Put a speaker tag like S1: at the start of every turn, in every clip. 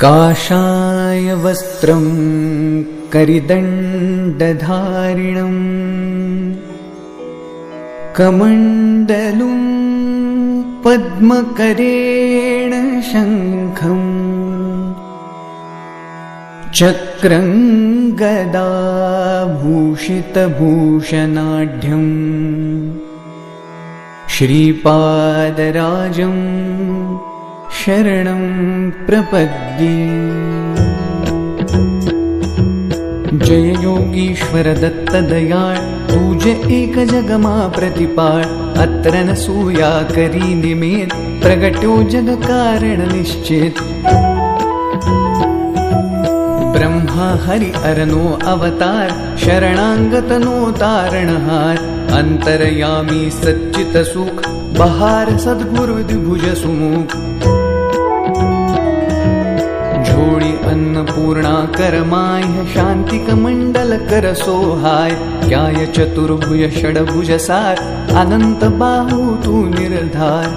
S1: काषाय वस्त्रं करिदण्डधारिणं कमण्डलुं पद्मकरेण शङ्खं चक्रं गदाभूषितभूषणाढ्यं श्रीपादराजं शरणं प्रपद्ये। जय योगीश्वर दत्त दयाळ, तुझ एक जगमा प्रतिपाळ। अत्र न सूया करी निमेत, प्रगट्यो जग कारण निश्चित। ब्रह्मा हरि अरनो अवतार, शरणांगतनो तारणहार। अंतरयामी सच्चित सुख, बहार सद्गुरु द्विभुज सुमुख। झोळी अन्नपूर्णा करमाय, शांतिक मंडल कर सोहाय। क्याय चतुर्भुज षडभुज सार, अनंत बाहू तू निर्धार।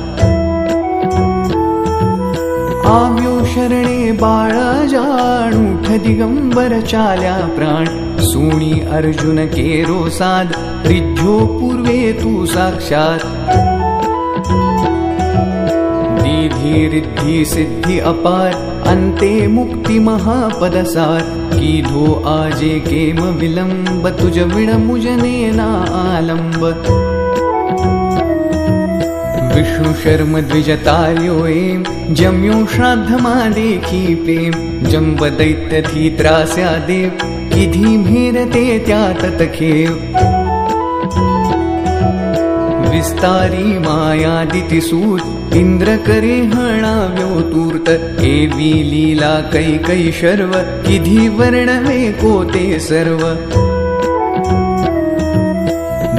S1: आव्यो शरणे बाळा जाणूठ, दिगंबर चाल्या प्राण। सुणी अर्जुन केरो साध, रिज्झो पूर्वे तू साक्षात। दीधी रिद्धि सिद्धि अपार, अन्ते मुक्ति महापदसार। कीधो आजे केम विलंब, तुझ विण मुजने ना आलंब। विष्णु शर्म द्विजतार्यो एम, जम्यो श्राद्धमा देखी प्रेम। जंब दैत्य थी त्रास्या देव, किधी भेरते त्या ततखेव। विस्तारी मायादिति सूत, इंद्र करे हणाव्यो तूर्त। एवी लीला कैकई शर्व, किधी वर्णवे कोते सर्व।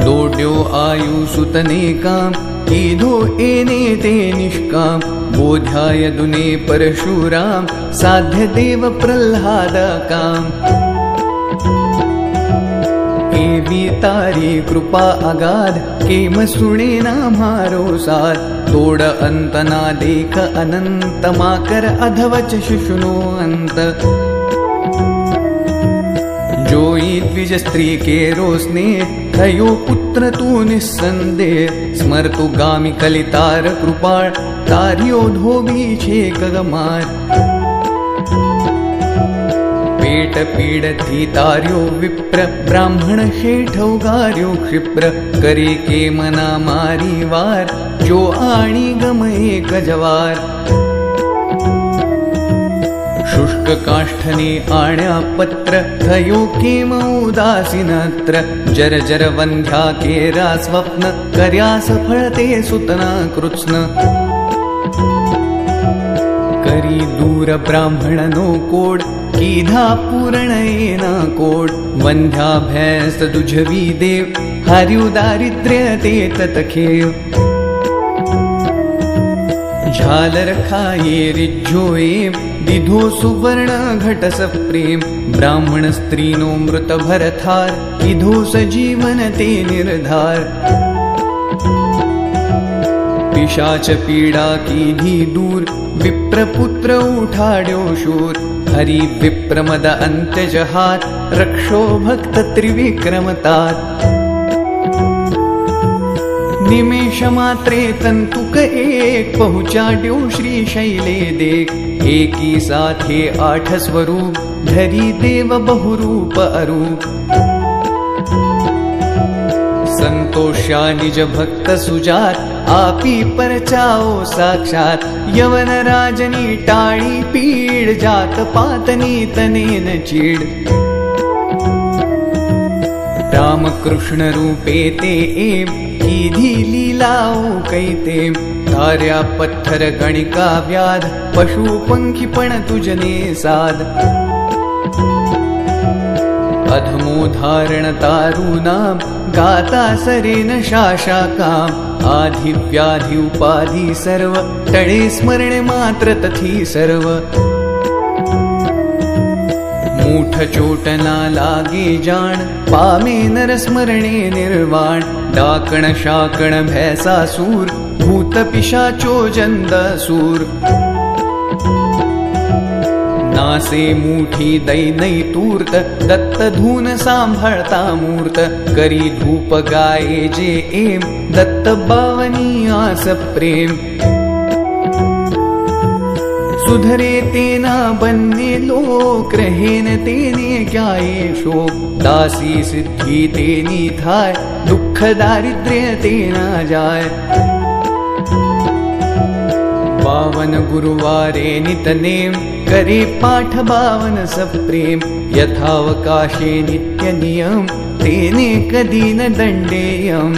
S1: दोड्यो आयु सुतने काम, कीधो एने ते निष्काम। बोध्याय दुने परशुराम, साध्य देव प्रह्लाद काम। एवी तारी कृपा अगाध, केम सुणे ना मारो साथ। तोड अंत ना देख अनंत, माकर अधवच शिशुनो अंत। जोई द्विज स्त्री के रोसने, थयो पुत्र तू निस्संदेह। स्मरतु गामी कलितार कृपाळ, तारियो धोबी छे कगमार। पेट पीडथी तार्यो विप्र, ब्राह्मण शेठ उगार्यो क्षिप्र। करे के मना मारी वार, जो आणी गमये कजवार। शुष्क काष्ठने आण्या पत्र, थयो केम उदासीनत्र। जर जर वंध्या केरा स्वप्न, कर्या सफळते सुतना कृत्स्न। करी दूर ब्राह्मणनो कोड, कीधा पूर्ण येना कोड। वंध्या भैंस दुझवी देव, हर्यु दारिद्र्य ते ततखेव। झालर खाये रिज्झो एम, दिधो सुवर्ण घटस प्रेम। ब्राह्मण स्त्रीनो मृत भरथार, किधो सजीवन ते निर्धार। पिशाच पीडा कीधी दूर, विप्रपुत्र उठाड्यो शूर। हरि विप्रमद अंत्यजहात, रक्षो भक्त त्रिविक्रमतात। निमेष मात्रे तंतुक एक, पहुँचाड्यो श्री शैले देख। एकी साथे आठ स्वरूप, धरी देव बहुरूप अरूप। संतोष्या निज भक्त सुजात, आपी परचाओ साक्षात। यवन राजनी टाळी पीड, जात पातनी तनेन चीड। राम कृष्ण रूपे ते एम, कीधी लीलाओ कैते। धार्या पत्थर गणिका व्याध, पशु पंखी पण तुझने साध। अधमो धारण तारू नाम, गाता सरेन शाशा काम। आधि व्याधि उपाधि सर्व, टळे स्मरणे मात्र तथी सर्व। मूठ चोट ना लागे जाण, पामे नर स्मरणे निर्वाण। डाकण शाकण भैसासूर, भूत पिशाचो जंदासूर। नासे मुठी दैनई तूर्त दत्त धून सांभाळता मूर्त करी धूप गाये जे एम दत्त बावनी आस प्रेम सुधरे तेना बन्ने लोक रहेन तेने क्याये शोक दासी सिद्धि तेनी थाय दुख दारिद्र्य तेना जाय बावन गुरुवारे नितनेम करे पाठ बावन सप्रेम यथावकाशे नित्य नियम तेने कदी न दंडेयम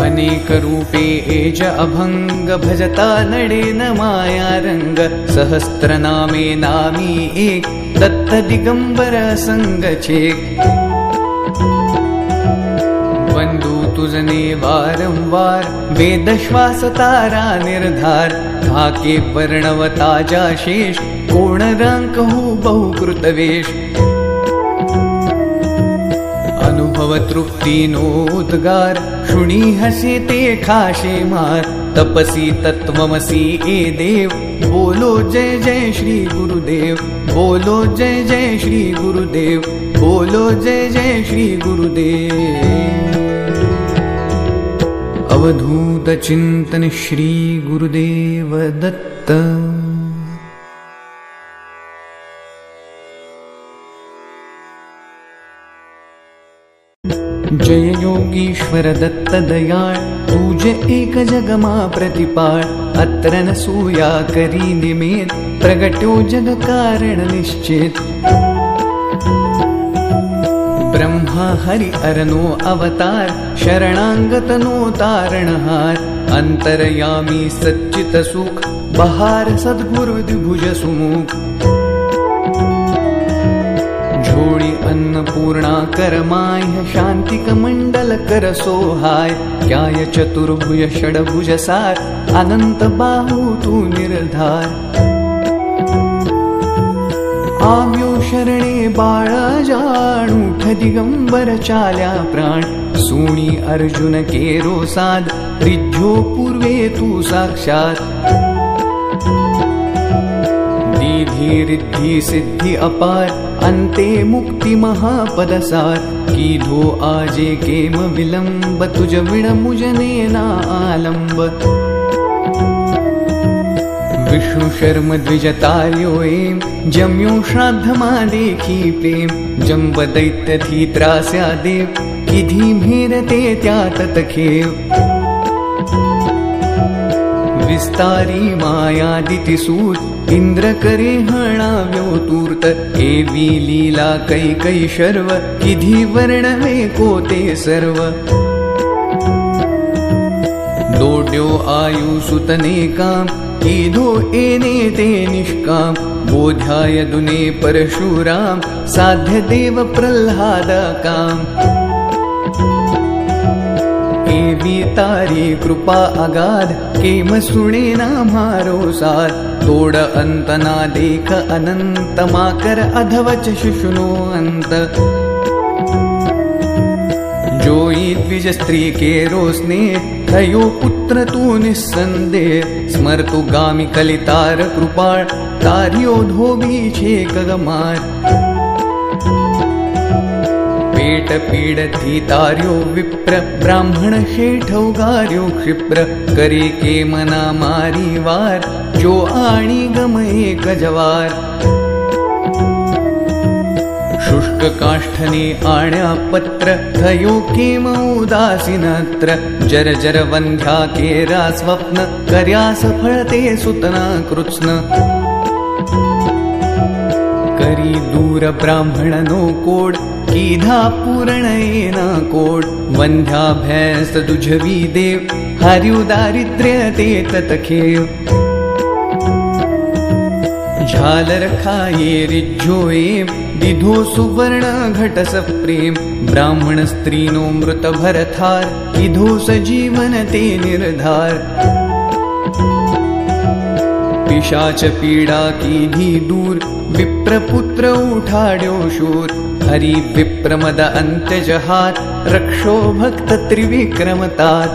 S1: अनेक रूपे एज अभंग भजता नडे न माया रंग सहस्त्र नामे नामी एक दत्त दिगंबर संग छेक बंधु तुझने वारंवार वेद श्वास तारा निर्धार धाके वर्णवता जाशेष कोण रांक हो बहुकृतवेश अनुभव तृप्ति नोद्गार शुणी हसे ते खाशे मार तपसी तत्वमसी ए देव बोलो जय जय श्री गुरुदेव बोलो जय जय श्री गुरुदेव बोलो जय जय श्री गुरुदेव अवधूत चिंतन श्री गुरुदेव दत्त। जय योगीश्वर दत्त दयाळ तुझे एक जगमा प्रतिपाळ अत्र न सूया करी निमेत प्रगट्यो जग कारण निश्चित ब्रह्मा हरि अरनो अवतार शरणांगतनो तारणहार अंतरयामी सच्चित सुख बहार सद्गुरु द्विभुज सुमुख झोड़ी अन्नपूर्णा करमाय शांतिक मंडल कर सोहाय क्याय चतुर्भुज षडभुज सार अनंत बाहु तू निर्धार आव्यो शरणे बाळा जाणूठ दिगंबर चाल्या प्राण सुणी अर्जुन केरो साध रिज्झो पूर्वे तू साक्षात दीधी रिद्धि सिद्धि अपार अंते मुक्ति महापदसार कीधो आजे केम विलंब तुझ विण मुजने ना आलंब विष्णु शर्म द्विजतार्यो एम जम्यो श्राद्धमा देखी प्रेम जंब दैत्य थी त्रास्या देव किधी भेरते त्या ततखेव विस्तारी मायादिति सूत इंद्र करे हणाव्यो तूर्त एवी लीला कै कै शर्व किधी वर्णवे कोते सर्व दोड्यो आयु सुतने काम कीधो एने ते निष्काम बोध्याय दुने परशुराम साध्य देव प्रह्लाद काम एवी तारी कृपा अगाध केम सुणे ना मारो साथ तोड़ अंत ना देख अनंत माकर अधवच शुशुनो अंत जोई द्विज स्त्री के रोसने थयो पुत्र तू निस्संदेह स्मर्तु गामी कलितार कृपाळ तारियो धोबी छे कगमार पेट पीडथी तार्यो विप्र ब्राह्मण शेठौगार्यो क्षिप्र करे के मना मारी वार जो आणी गम एक जवार शुष्क काष्ठने आण्या पत्र थयो केम उदासीनत्र जर जर वंध्या केरा स्वप्न कर्या सफळते सुतना कृत्स्न करी दूर ब्राह्मणनो कोड कीधा पूर्ण येना कोड वंध्या भैंस दुझवी देव हर्यु दारिद्र्य ते ततखेव झालर खाये रिज्झोए दिधो सुवर्ण घट सप्रेम ब्राह्मण स्त्रीनो मृत भरथार किधो सजीवन ते निर्धार पिशाच पीड़ा कीधी दूर विप्रपुत्र उठाड्यो शूर हरि विप्रमद अंत्य जहात रक्षो भक्त त्रिविक्रमतात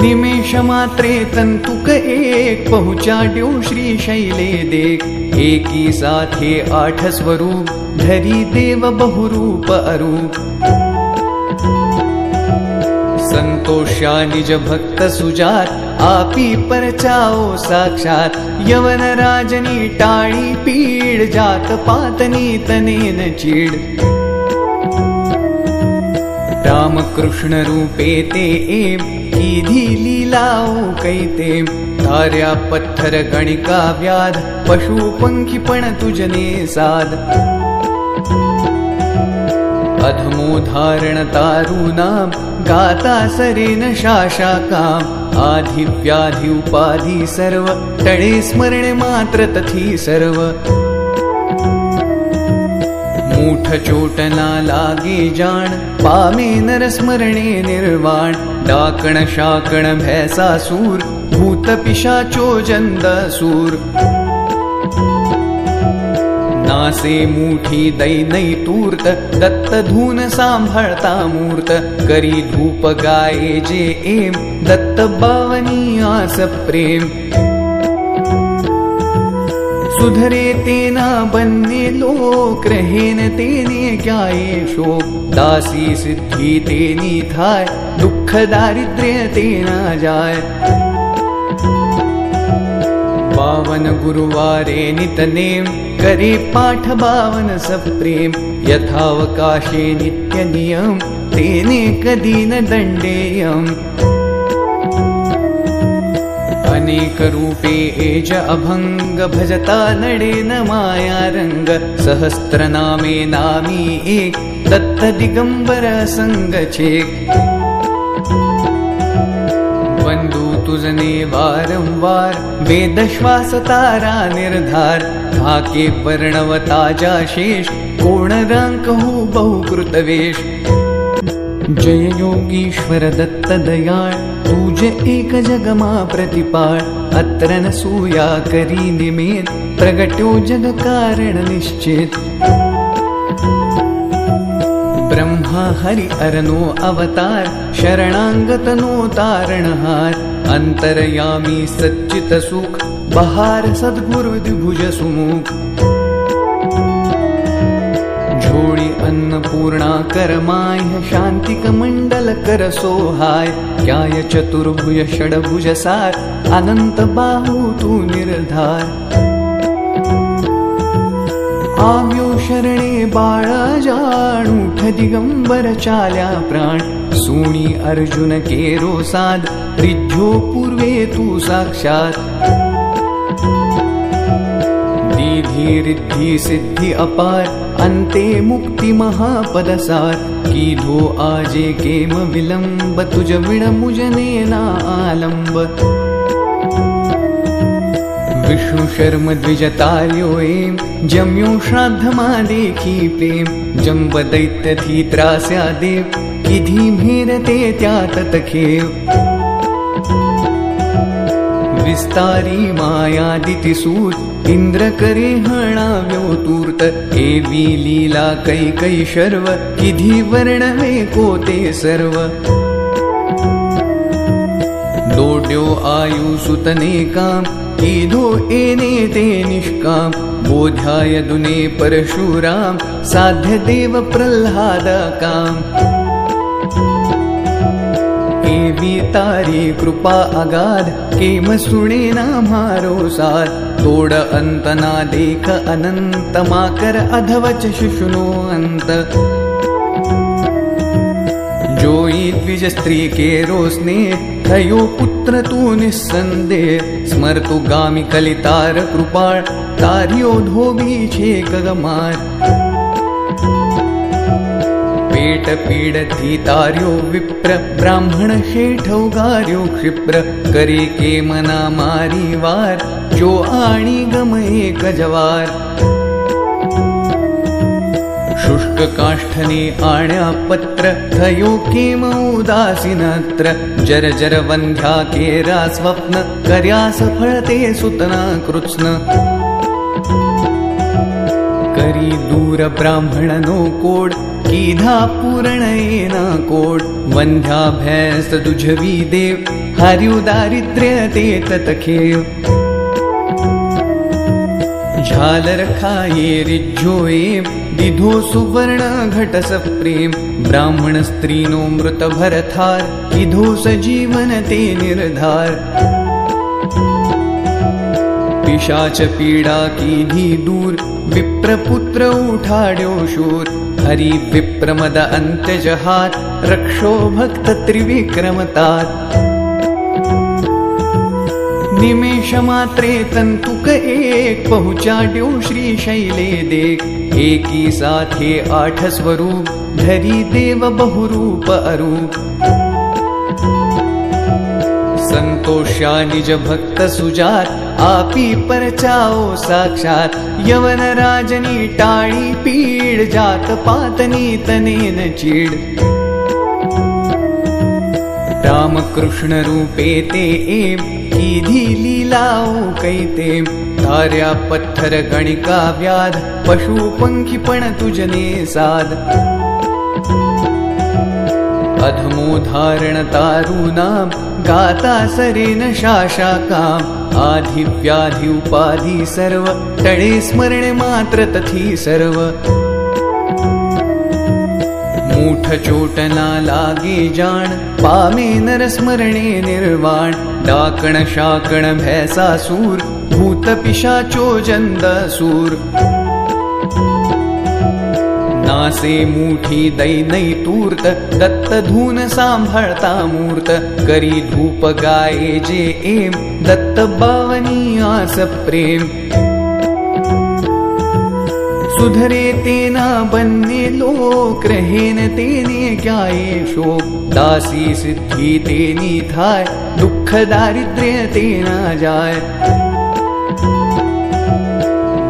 S1: निमेष मात्रे तंतुक एक पहुँचाड्यो श्री शैले देख। एकी साथे 8 स्वरूप धरी देव बहुरूप अरूप। संतोष्या निज भक्त सुजात आपी परचाओ साक्षात। यवन राजनी टाळी पीड जात पातनी तनेन चीड। राम कृष्ण रूपे ते एम कीधी लीलाओ कैते। धार्या पत्थर गणिका व्याध पशु पंखी पण तुझने साध। अधमो धारण तारू नाम गाता सरेन शाशा काम। आधि व्याधि उपाधि सर्व टळे स्मरण मात्र तथी सर्व। मूठ चोट ना लागे जाण पामे नर स्मरणे निर्वाण। डाकण शाकण भैसासूर भूत पिशाचो जंदासूर। नासे मुठी दैनई तूर्त दत्त धून सांभाळता मूर्त। करी धूप गाये जे एम दत्त बावनी आस प्रेम। सुधरे तेना बन्ने लोक रहेन तेने ग्याये शोक। दासी सिद्धि तेनी थाय दुख दारिद्र्य तेना जाय। बावन गुरुवारे नितनेम करे पाठ बावन सप्रेम। यथावकाशे नित्य नियम तेने कदी न दंडेयम। अनेक रूपे एज अभंग भजता नडे न माया रंग। सहस्त्र नामे नामी एक दत्त दिगंबर संग छेक। वंदू तुझने वारंवार वेद श्वास तारा निर्धार। भाके वर्णवता जा शेष कोण रांक हो बहुकृतवेश। जय योगीश्वर दत्त दयाळ तुझ एक जगमा प्रतिपाळ। अत्र न सूया करी निमित प्रगट्यो जग कारण निश्चित। ब्रह्मा हरि अरनो अवतार शरणांगतनो तारणहार। अंतरयामी सच्चित सुख बहार सद्गुरु द्विभुज सुमुख। झोड़ी अन्नपूर्णा करमाय शांतिक मंडल कर सोहाय। क्याय चतुर्भुज षडभुज सार अनंत बाहु तू निर्धार। आव्यो शरणे बाळा जाणूठ दिगंबर चाल्या प्राण। सुणी अर्जुन केरो साध रिज्झो पूर्वे तू साक्षात। दीधी रिद्धि सिद्धि अपार अंते मुक्ति महापदसार। कीधो आजे केम विलंब तुझ विण मुझने ना आलंब। विष्णु शर्म द्विजतार्यो एम जम्यो श्राद्धमा देखी प्रेम। जंब दैत्य थी त्रास्या देव किधी भेरते त्या ततखेव। विस्तारी मायादिति सूत इंद्र करे हणाव्यो तूर्त। एवी लीला कै शर्व किधी वर्णवे कोते सर्व। दोड्यो आयु सुतने काम कीधो एने ते निष्काम। बोध्याय दुने परशुराम साध्य देव प्रह्लाद काम। एवी तारी कृपा अगाध केम सुणे ना मारो साथ। तोड अंत ना देख अनंत माकर अधवच शिशुनो अंत। जोई द्विज स्त्री के रोसने थयो पुत्र तू निस्संदेह। स्मरतु गामी कलितार कृपाळ तारियो धोबी छे कगमार। पेट पीडथी तार्यो विप्र ब्राह्मण शेठ उगार्यो क्षिप्र। करे के मना मारी वार जो आणी गम एक जवार। शुष्क काष्ठने आण्या पत्र थयो केम उदासीनत्र। जर जर वंध्या केरा स्वप्न कर्या सफळते सुतना कृत्स्न। करी दूर ब्राह्मणनो कोड कीधा पूर्ण येना कोड। वंध्या भैस दुझवी देव हरिउ दारिद्र्य ते ततखेव झालर खाये रिज्जोए दिधो सुवर्ण घट सप्रेम ब्राह्मण स्त्रीनो मृत भरथार किधो सजीवन ते निर्धार पिशाच पीड़ा कीधी दूर विप्रपुत्र उठाड्यो शूर हरि विप्रमद अंत्य जहात रक्षो भक्त त्रिविक्रमतात निमेष मात्रे तंतुक एक पहुँचाड्यो श्री शैले देख एकी साथे 8 स्वरूप धरी देव बहुरूप अरूप संतोषा निज भक्त सुजात आपी परचाओ साक्षात यवन राजनी टाळी पीड जात पातनी तनेन चीड राम कृष्ण रूपे ते एम कीधी लीलाओ कैते धार्या पत्थर गणिका व्याध पशु पंखी पण तुझने साध अधमो धारण तारू नाम गाता सरेन शाशा काम आधि व्याधि उपाधि सर्व टळे स्मरण मात्र तथी सर्व मूठ चोट ना लागे जान पामे नर स्मरणे निर्वाण डाकण शाकण भैसासूर भूत पिशाचो जंदासूर नासे मुठी दैनई तूर्त दत्त धून सांभाळता मूर्त करी धूप गाये जे एम दत्त बावनी आस प्रेम सुधरे तेना बन्ने लोक रहेन तेने क्याये शोक दासी सिद्धि तेनी थाय दुख दारिद्र्य तेना जाय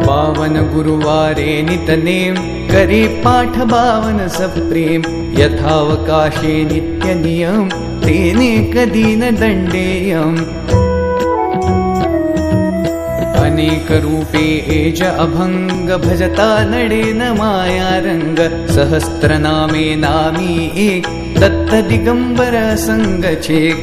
S1: बावन गुरुवारे नितनेम करे पाठ बावन सप्रेम यथावकाशे नित्य नियम तेने कदी न दंडेयम अनेक रूपे एज अभंग भजता नडे न माया रंग सहस्त्र नामे नामी एक दत्त दिगंबर संग छेक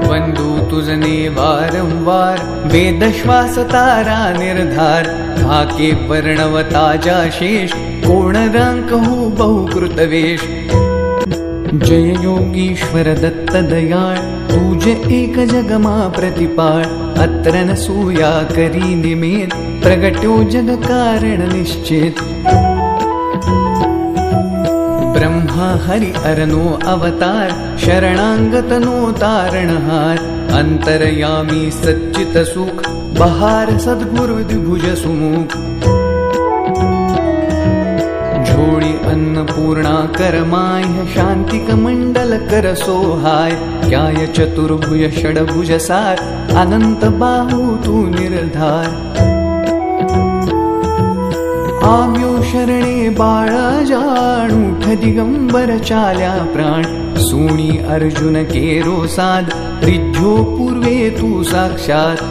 S1: वंदू तुझने वारंवार वेद श्वास तारा निर्धार भाके वर्णवता जाशेष कोण रांक हो बहुकृतवेश जय योगीश्वर दत्त दयाळ तुझ एक जगमा प्रतिपाळ अत्र न सूया करी निमेत प्रगट्यो जग कारण निश्चित ब्रह्मा हरि अरनो अवतार शरणांगतनो तारणहार अंतरयामी सच्चित सुख बहार सद्गुरु द्विभुज सुमुख झोड़ी अन्नपूर्णा करमाय शांतिक मंडल कर सोहाय क्याय चतुर्भुज षडभुज सार अनंत बाहु तू निर्धार आव्यो शरणे बाळा जाणूठ दिगंबर चाल्या प्राण सुणी अर्जुन केरो साध रिज्जो पूर्वे तू साक्षात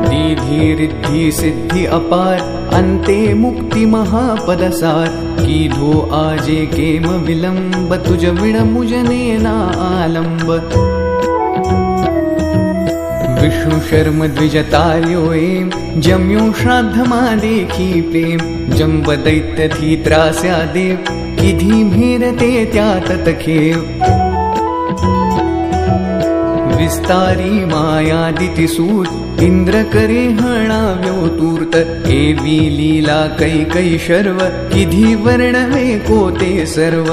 S1: दीधी रिद्धि सिद्धि अपार अंते मुक्ति महापदसार कीधो आजे केम विलंब तुझ विण मुजने ना आलंब विष्णु शर्म द्विजतार्यो एम जम्यो श्राद्धमा देखी प्रेम जंब दैत्य थी त्रास्या देव किधी भेरते त्या ततखेव विस्तारी मायादिति सूत इंद्र करे हणाव्यो तूर्त एवी लीला कै शर्व किधी वर्णवे कोते सर्व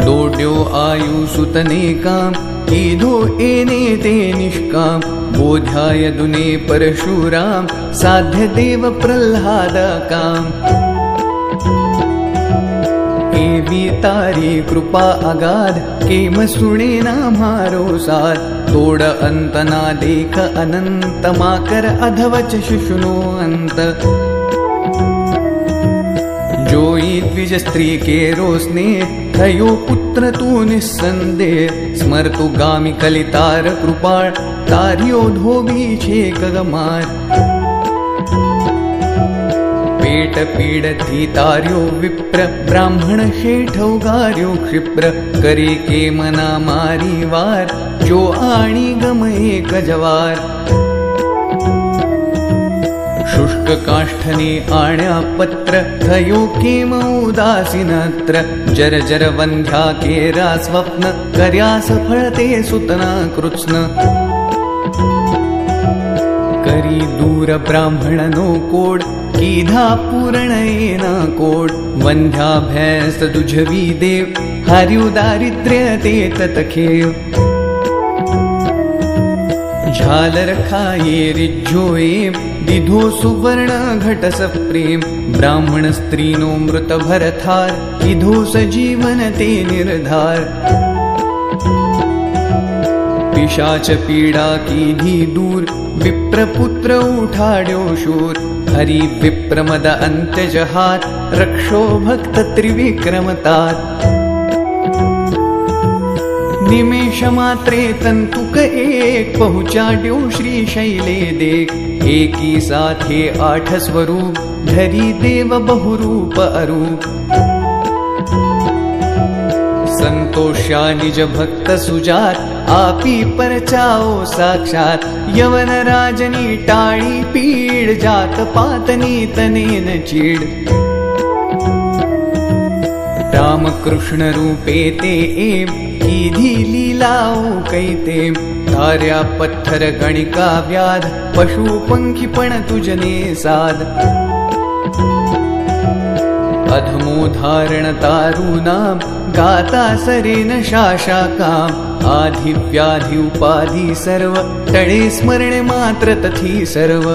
S1: दोड्यो आयु सुतने काम कीधो एने ते निष्काम बोध्याय दुने परशुराम साध्य देव प्रह्लाद काम एवी तारी कृपा अगाध केम सुणे ना मारो साथ तोड अंत ना देख अनंत माकर अधवच शिशुनो अंत जोई द्विज स्त्री के रोसने थयो पुत्र तू निस्संदेह स्मरतु गामी कलितार कृपाळ तारियो धोबी छे कगमार शेट पीडथी तार्यो विप्र ब्राह्मण शेठौगार्यो क्षिप्र करे के मना मारी वार जो आणी गम एक जवार शुष्क काष्ठने आण्या पत्र थयो केम उदासीनत्र जर जर वंध्या केरा स्वप्न कर्या सफळते सुतना कृत्स्न करी दूर ब्राह्मणनो कोड कीधा पूर्ण येना कोड वंध्या भैंस दुझवी देव हर्यु दारिद्र्य ते ततखेव झालर खाये रिज्जोए दिधो सुवर्ण घटस प्रेम ब्राह्मण स्त्रीनो मृत भरथार किधो सजीवन ते निर्धार पिशाच पीड़ा कीधी दूर विप्रपुत्र उठाड्यो शूर हरि विप्रमद अंत्यजहात रक्षो भक्त त्रिविक्रमतात निमेष मात्रे तंतुक एक पहुँचाड्यो श्री शैले देख एकी साथे 8 स्वरूप धरी देव बहुरूप अरूप संतोष्या निज भक्त सुजात आपी परचाओ साक्षात यवन राजनी टाळी पीड जात पातनी तनेन चीड राम कृष्ण रूपे ते एम कीधी लीलाओ कैते तार्या पत्थर गणिका व्याध पशु पंखी पण तुजने साध अधमो धारण तारू नाम गाता सरेन शाशा काम आधि व्याधि उपाधि सर्व टळे स्मरण मात्र तथी सर्व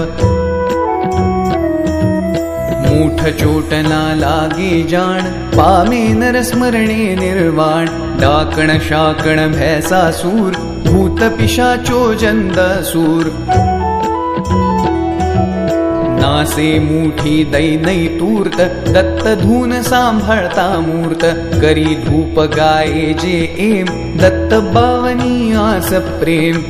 S1: मूठ चोट ना लागे जान पामे नर स्मरणे निर्वाण डाकण शाकण भैसासूर भूत पिशाचो जंदसूर नासे मूठी दैनई तूर्त दत्त धून सांभाळता मूर्त करी धूप गाये जे एम दत्त बावनी आस प्रेम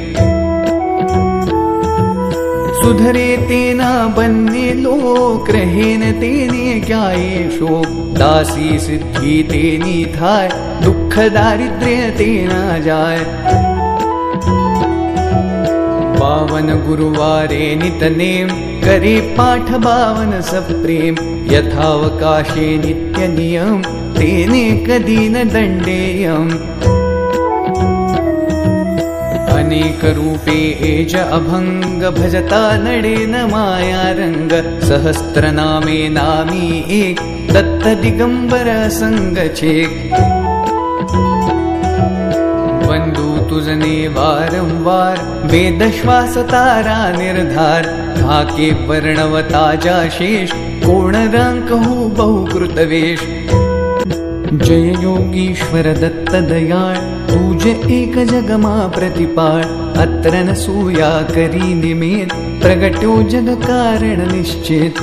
S1: सुधरे तेना बन्ने लोक रहेन तेने क्याये शोक दासी सिद्धि तेनी थाय दुख दारिद्र्य तेना जाय बावन गुरुवारे नितनेम करे पाठ बावन सप्रेम यथावकाशे नित्य नियम तेने कदी न दंडेयम अनेक रूपे एज अभंग भजता नडे न माया रंग सहस्त्र नामे नामी एक दत्त दिगंबर संग छेक बंधु तुझने वारंवार वेद श्वास तारा निर्धार धाके वर्णवता जाशेष कोण रांक हो बहुकृतवेश जय योगीश्वर दत्त दयाळ तुझ एक जगमा प्रतिपाळ अत्र न सूया करी निमित प्रगट्यो जग कारण निश्चित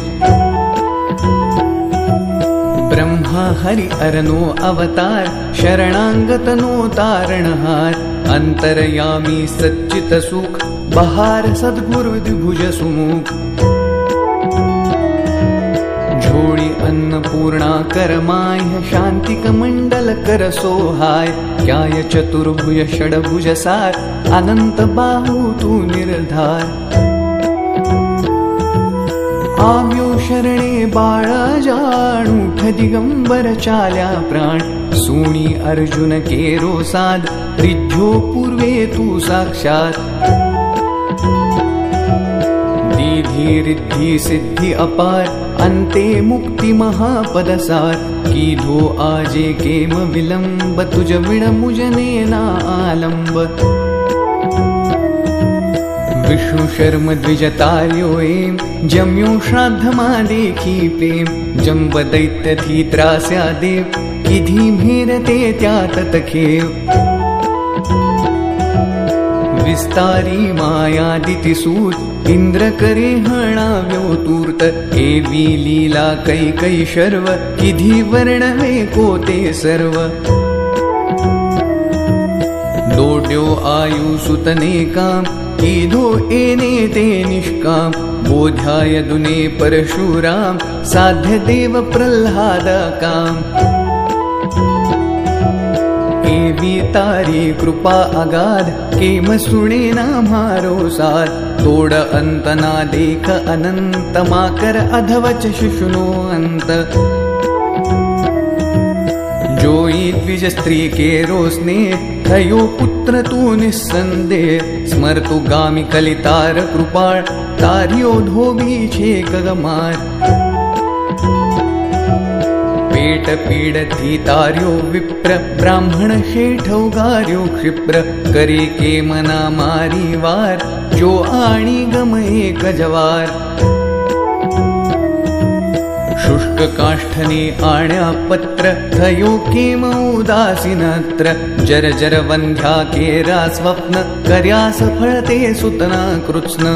S1: ब्रह्मा हरि अरनो अवतार शरणांगतनो तारणहार अंतरयामी सच्चित सुख बहार सद्गुरु द्विभुज सुमुख झोळी अन्नपूर्णा करमाय शांतिक मंडल कर सोहाय क्याय चतुर्भुज षडभुज सार अनंत बाहू तू निर्धार आव्यो शरणे बाळा जाणूठ दिगंबर चाल्या प्राण सुणी अर्जुन केरो साध रिज्जो पूर्वे तू साक्षात दीधी रिद्धि सिद्धि अपार अंते मुक्ति महापदसार कीधो आजे केम विलंब तुझ विण मुजने ना आलंब विष्णु शर्म द्विजतार्यो एम जम्यो श्राद्धमा देखी प्रेम जंब दैत्य थी त्रास्या देव किधी भेरते त्या ततखेव विस्तारी मायादिति सूत इंद्र करे हणाव्यो तूर्त एवी लीला कै शर्व किधी वर्णवे कोते सर्व दोड्यो आयु सुतने काम कीधो एने ते निष्काम बोध्याय दुने परशुराम साध्य देव प्रह्लाद काम एवी तारी कृपा अगाध केम सुणे ना मारो साथ तोड अंत ना देख अनंत माकर अधवच शिशुनो अंत जोई द्विज स्त्री के रोसने थयो पुत्र तू निस्संदेह स्मरतु गामी कलितार कृपाळ तारियो धोबी छे कगमार पेट पीडथी तार्यो विप्र ब्राह्मण शेठ उगार्यो क्षिप्र करे के मना मारी वार जो आणी गम एक जवार शुष्क काष्ठने आण्या पत्र थयो केम उदासीनत्र जर जर वंध्या केरा स्वप्न कर्या सफळते सुतना कृत्स्न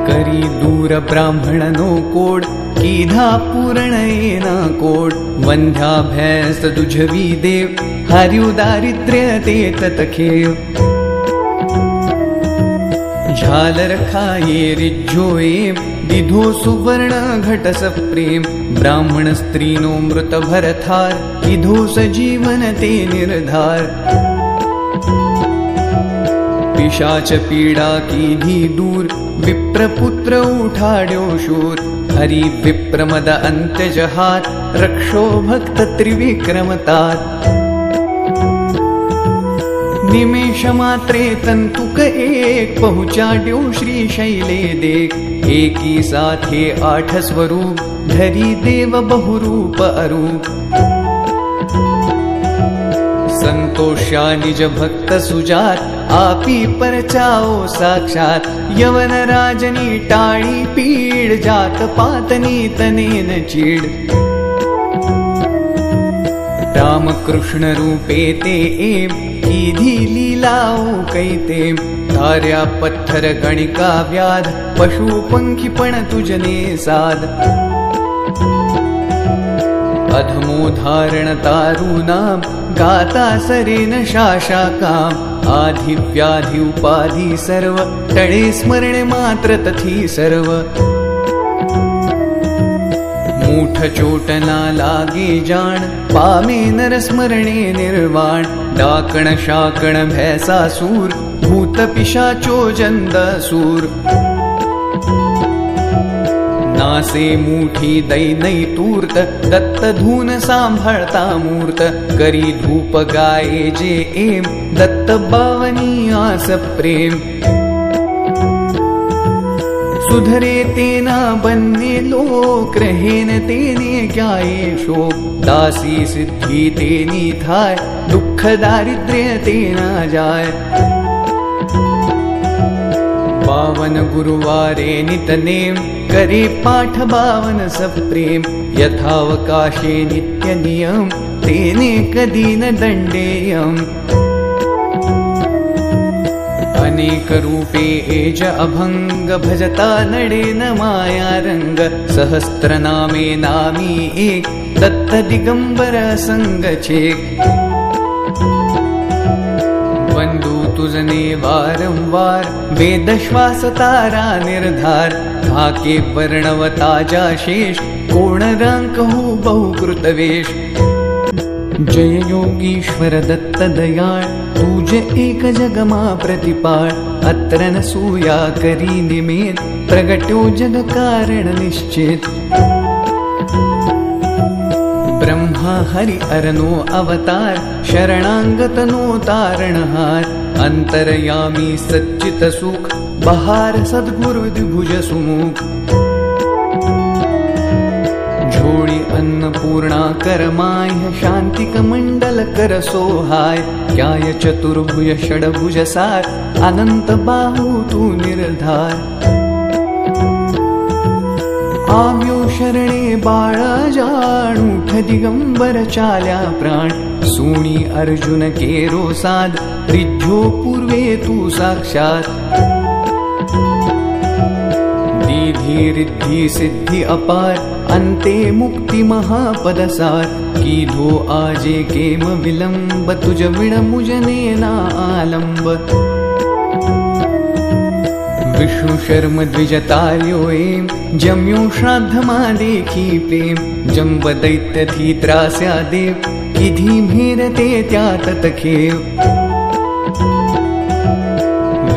S1: करी दूर ब्राह्मणनो कोड कीधा पूर्ण येना कोड वंध्या भैंस दुझवी देव हर्यु दारिद्र्य ते ततखेव झालर खाये रिज्जोए दिधो सुवर्ण घटस प्रेम ब्राह्मण स्त्रीनो मृत भरथार किधो सजीवन ते निर्धार पिशाच पीड़ा कीधी दूर विप्रपुत्र उठाड्यो शूर हरि विप्रमद अंत्य जहात रक्षो भक्त त्रिविक्रमतात निमेष मात्रे तंतुक एक पहुँचाड्यो श्री शैले देख एकी साथे 8 स्वरूप धरी देव बहुरूप अरूप संतोष्या निज भक्त सुजात आपी परचाओ साक्षात यवन राजनी टाळी पीड जात पातनी तनेन चीड राम कृष्ण रूपे ते एम कीधी लीलाओ कैते धार्या पत्थर गणिका व्याध पशु पंखी पण तुजने साध अधमो धारण तारू नाम गाता सरेन शाशा काम आधि व्याधि उपाधि सर्व टळे स्मरण मात्र तथी सर्व मूठ चोट ना लागे जान पामे नर स्मरणे निर्वाण डाकण शाकण भैसासूर भूत पिशाचो जंदसूर नासे मूठी दैनई तूर्त दत्त धून सांभाळता मूर्त करी धूप गाये जे एम दत्त बावनी आस प्रेम सुधरे तेना बन्ने लोक रहेन तेने क्याये शोक दासी सिद्धि तेनी थाय दुख दारिद्र्य तेना जाय बावन गुरुवारे नितनेम करे पाठ बावन सप्रेम यथावकाशे नित्य नियम तेने कदी न दंडेयम अनेक रूपे एज अभंग भजता नडे न माया रंग सहस्त्र नामे नामी एक दत्त दिगंबर संग छेक बंधु तुझने वारंवार वेद श्वास तारा निर्धार धाके वर्णवता जाशेष कोण रांक हो बहुकृतवेश जय योगीश्वर दत्त दयाळ तुझ एक जगमा प्रतिपाळ अत्र न सूया करी निमित प्रगट्यो जग कारण निश्चित ब्रह्मा हरि अरनो अवतार शरणांगतनो तारणहार अंतरयामी सच्चित सुख बहार सद्गुरु द्विभुज सुमुख झोळी अन्नपूर्णा करमाय शांतिक मंडल कर सोहाय क्याय चतुर्भुज षडभुज सार अनंत बाहु तू निर्धार आव्यो शरणे बाळा जाणूठ दिगंबर चाल्या प्राण सुणी अर्जुन केरो साध रिज्जो पूर्वे तू साक्षात दीधी रिद्धि सिद्धि अपार अंते मुक्ति महापदसार कीधो आजे केम विलंब तुज विण मुजने ना आलंब विष्णु शर्म द्विजतार्यो एम जम्यो श्राद्धमा देखी प्रेम जंब दैत्य थी त्रास्या देव किधी भेरते त्या ततखेव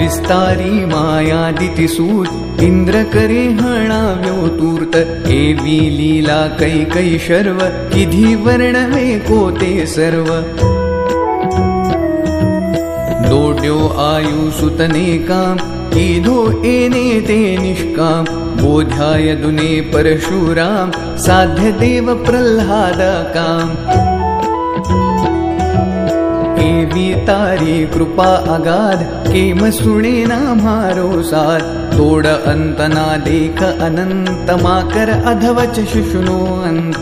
S1: विस्तारी मायादिति सूत इंद्र करे हणाव्यो तूर्त एवी लीला कै शर्व किधी वर्णवे कोते सर्व दोड्यो आयु सुतने काम कीधो एने ते निष्काम बोध्याय दुने परशुराम साध्य देव प्रह्लाद काम एवी तारी कृपा अगाध केम सुणे ना मारो साथ तोड अंत ना देख अनंत माकर अधवच शुशुनो अंत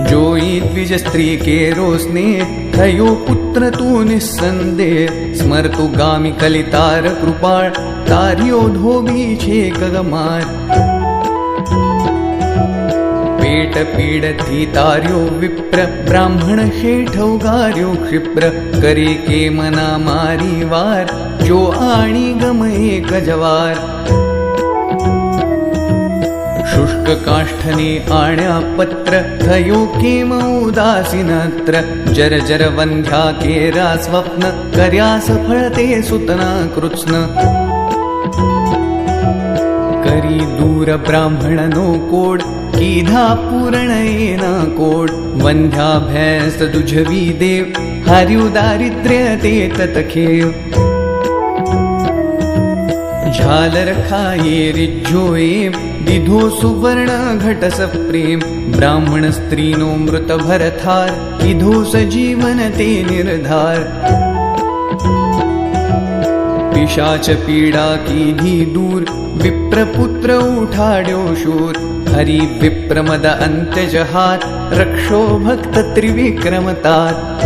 S1: जोई द्विज स्त्री के रोसने थयो पुत्र तू निस्संदेह स्मर्तु गामी कलितार कृपाळ तारियो धोबी छे कगमार पेट पीडथी तार्यो विप्र ब्राह्मण शेठौगार्यो क्षिप्र करे के मना मारी वार जो आणी गम एक जवार शुष्क काष्ठने आण्या पत्र थयो केम उदासीनत्र जर जर वंध्या केरा स्वप्न कर्या सफळते सुतना कृत्स्न करी दूर ब्राह्मणनो कोड कीधा पूर्ण येना कोड वंध्या भैंस दुझवी देव हर्यु दारिद्र्य ते ततखेव झालर खाये रिज्जोए दिधो सुवर्ण घटस प्रेम ब्राह्मण स्त्रीनो मृत भरथार किधो सजीवन ते निर्धार पिशाच पीड़ा कीधी दूर विप्रपुत्र उठाड्यो शूर हरि विप्रमद अंत्यजहात रक्षो भक्त त्रिविक्रमतात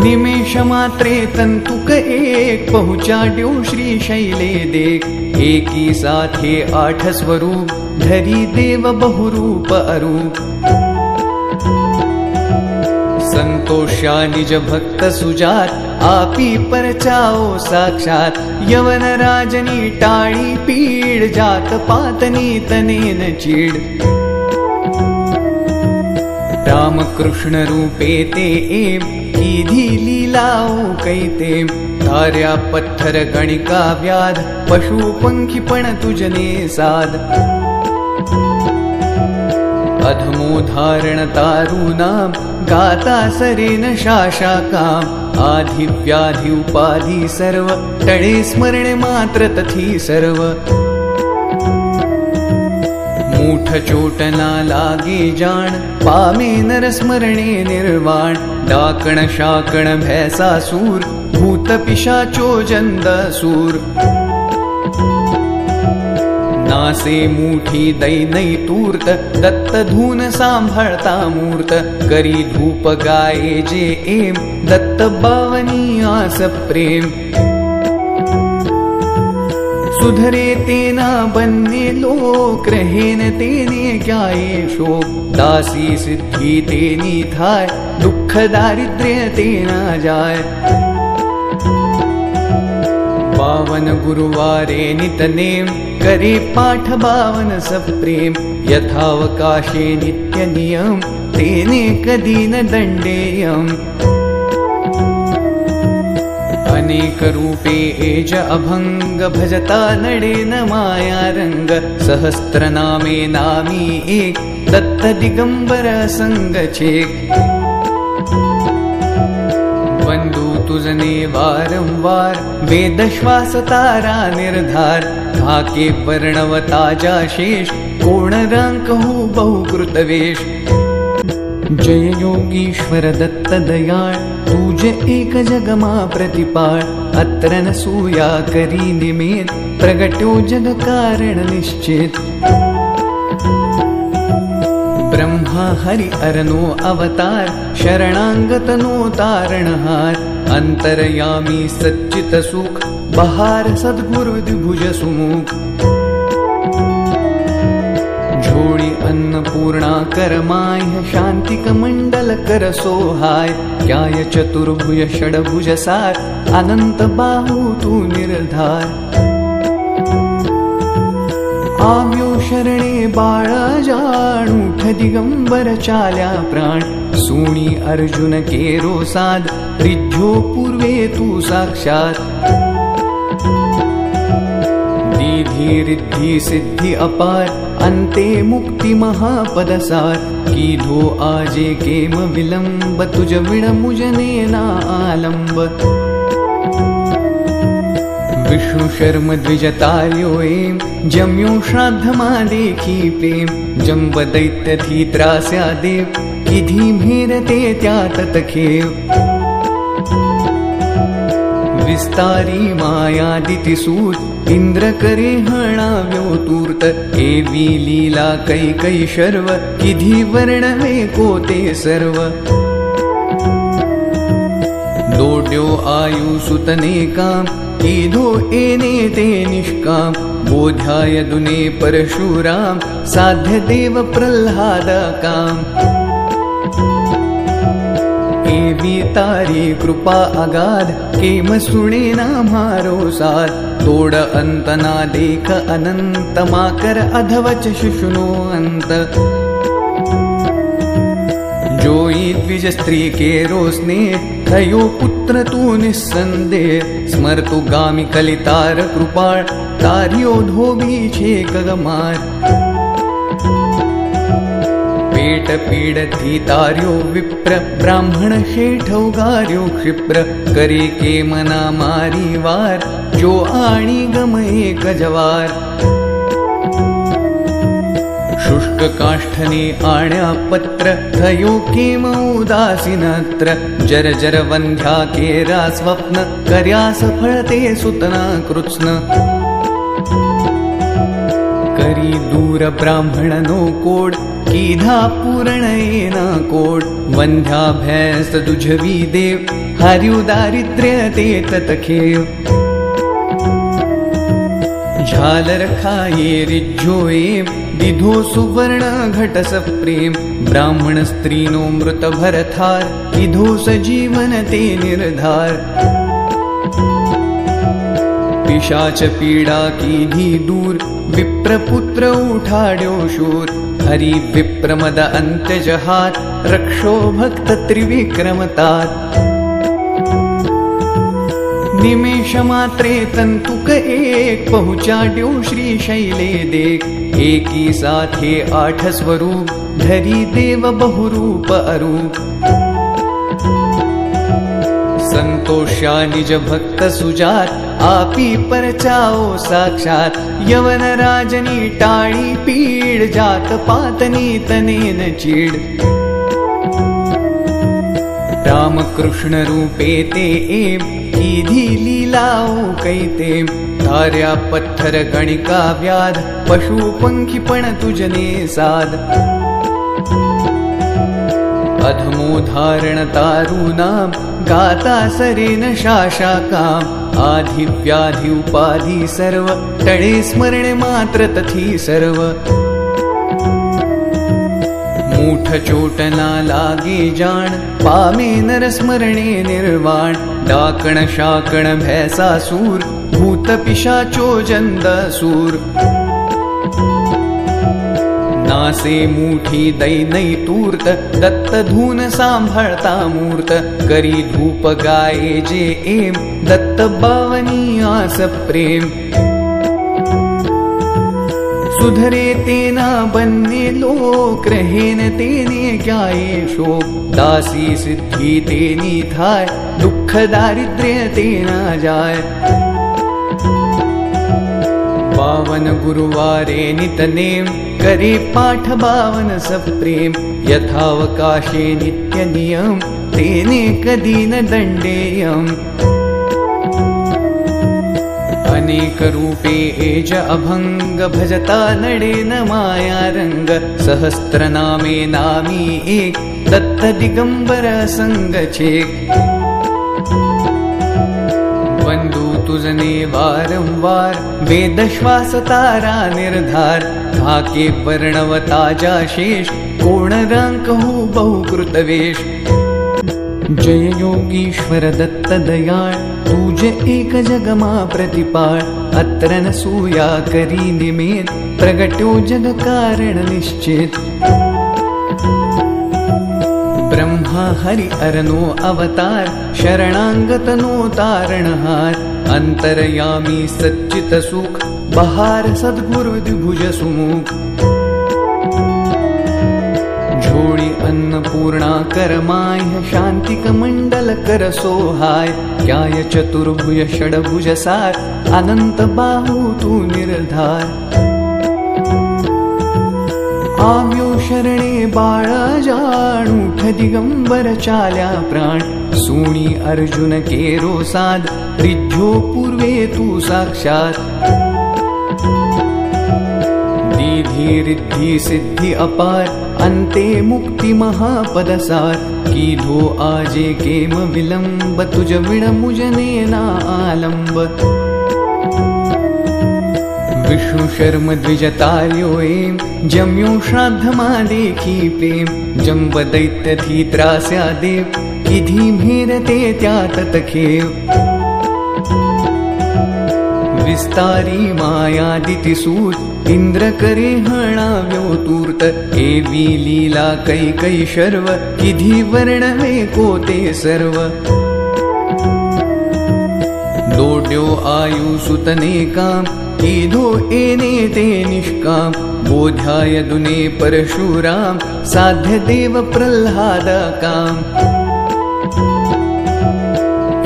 S1: निमेष मात्रे तंतुक एक पहुँचाड्यो श्री शैले देख एकी साथे 8 स्वरूप धरी देव बहुरूप अरूप संतोष्या निज भक्त सुजात आपी परचाओ साक्षात यवन राजनी टाळी पीड जात पातनी तनेन चीड राम कृष्ण रूपे ते एम कीधी लीलाओ कैते धार्या पत्थर गणिका व्याध पशु पंखी पण तुजने साध अधमो धारण तारू नाम गाता सरेन शाशा काम आधि व्याधि उपाधि सर्व टळे स्मरणे मात्र तथी सर्व मूठ चोटना लागे जाण पामे नर स्मरणे निर्वाण डाकण शाकण भैसासूर भूत पिशाचो जंदसूर नासे मूठी दैनई तूर्त दत्त धून सांभाळता मूर्त करी धूप गाये जे एम दत्त बावनी आस प्रेम सुधरे तेना बन्ने लोक रहेन तेने क्याये शोक दासी सिद्धि तेनी थाय दुख दारिद्र्य तेना जाय बावन गुरुवारे नितनेम करे पाठ बावन सप्रेम यथावकाशे नित्य नियम तेने कदी न दंडेयम अनेक रूपे एज अभंग भजता नडे न माया रंग सहस्त्र नामे नामी एक दत्त दिगंबर संग छेक बंधु तुझने वारंवार वेद श्वास तारा निर्धार धाके वर्णवता जा शेष कोण रांक हो बहुकृतवेश जय योगीश्वर दत्त दयाळ तुझ एक जगमा प्रतिपाळ अत्र न सूया करी निमेत प्रगट्यो जग कारण निश्चित ब्रह्मा हरि अरनो अवतार शरणांगतनो तारणहार अंतरयामी सच्चित सुख बहार सद्गुरु द्विभुज सुमुख जोड़ी अन्नपूर्णा करमाय शांतिक मंडल कर सोहाय क्याय चतुर्भुज षडभुज सार अनंत बाहु तू निर्धार आव्यो शरणे बाळ जाणूठ दिगंबर चाल्या प्राण सुणी अर्जुन केरो साध रिज्झो पूर्वे तू साक्षात दीधी रिद्धि सिद्धि अपार अंते मुक्ति महापदसार कीधो आजे केम विलंब तुझ विण मुजने ना आलंब विष्णु शर्म द्विजतार्यो एम जम्यो श्राद्धमा देखी प्रेम जंब दैत्य थी त्रास्या देव किधी भेरते त्या ततखेव विस्तारी मायादिति सूत इंद्र करे हणाव्यो तूर्त एवी लीला कै शर्व किधी वर्णवे कोते सर्व दोड्यो आयु सुतने काम कीधो एने ते निष्काम बोध्याय दुने परशुराम साध्य देव प्रह्लाद काम एवी तारी कृपा अगाध केम सुणे ना मारो साथ तोड़ अंत ना देख अनंत माकर अधवच शुशुनो अंत जोई द्विज स्त्री के रोसने थयो पुत्र तू निस्संदेह स्मरतु गामी कलितार कृपाळ तारियो धोबी छे कगमार पेट पीडथी तार्यो विप्र ब्राह्मण शेठौगार्यो क्षिप्र करे के मना मारी वार जो आणी गमये कजवार शुष्क काष्ठने आण्या पत्र थयो केम उदासीनत्र जर जर वंध्या केरा स्वप्न कर्या सफळते सुतना कृत्स्न करी दूर ब्राह्मणनो कोड कीधा पूरणेना कोड वंध्या भैंस दुझवी देव हर्यु दारिद्र्य ते ततखेव झालर खाये रिज्झोए दिधो सुवर्ण घटस प्रेम ब्राह्मण स्त्रीनो मृत भरथार किधो सजीवन ते निर्धार पिशाच पीड़ा कीधी दूर विप्रपुत्र उठाड्यो शूर हरि विप्रमद अंत्य जहात रक्षो भक्त त्रिविक्रमतात निमेष मात्रे तंतुक एक पहुँचाड्यो श्री शैले देख एकी साथे 8 स्वरूप धरी देव बहुरूप अरूप संतोष्या निज भक्त सुजात आपी परचाओ साक्षात यवन राजनी टाळी पीड जात पातनी तनेन चीड राम कृष्ण रूपे ते एम कीधी लीलाओ कैते धार्या पत्थर गणिका व्याध पशु पंखी पण तुजने साध अधमो धारण तारू नाम गाता सरेन शाशा काम आधि व्याधि उपाधि सर्व टळे स्मरण मात्र तथी सर्व मूठ चोट ना लागे जाण पामे नर स्मरणे निर्वाण डाकण शाकण भैसा सूर भूत पिशाचो जंदसूर नासे मूठी दैनई तूर्त दत्त धून सांभाळता मूर्त करी धूप गाये जे एम दत्त बावनी आस प्रेम सुधरे तेना बन्ने लोक रहेन तेने क्याये शोक दासी सिद्धि तेनी थाय दुख दारिद्र्य तेना जाय पावन गुरुवारे नितनेम करे पाठ बावन सप्रेम यथावकाशे नित्य नियम तेने कदी न दंडेयम अनेक रूपे एज अभंग भजता नडे न माया रंग सहस्त्र नामे नामी एक दत्त दिगंबर संग छेक वंदू तुझने वारंवार वेद श्वास तारा निर्धार थाके वर्णवता जाशेष कोण रांकहु बहुकृतवेश जय योगीश्वर दत्त दयाळ तुझ एक जगमा प्रतिपाळ अत्र न सूया करी निमेत प्रगट्यो जग कारण निश्चित ब्रह्मा हरि अरनो अवतार शरणांगतनो तारणहार अंतरयामी सच्चित सुख बहार सद्गुरु द्विभुज सुमुख झोड़ी अन्नपूर्णा करमाय शांतिक मंडल कर सोहाय क्याय चतुर्भुज षडभुज सार अनंत बाहु तू निर्धार आव्यो शरणे बाळा जाणूठ दिगंबर चाल्या प्राण सुणी अर्जुन केरो साध रिज्झो पूर्वे तू साक्षात दीधी रिद्धि सिद्धि अपार अंते मुक्ति महापदसार कीधो आजे केम विलंब तुझ विण मुजने ना आलंब विष्णु शर्म द्विजतार्यो एम जम्यो श्राद्धमा देखी प्रेम जंब दैत्य थी त्रास्या देव किधी मेरते त्या ततखेव विस्तारी मायादिति सूत इंद्र करे हणाव्यो तूर्त एवी लीला कै शर्व किधी वर्णवे कोते सर्व दोड्यो आयु सुतने काम कीधो एने ते निष्काम बोध्याय दुने परशुराम साध्य देव प्रह्लाद काम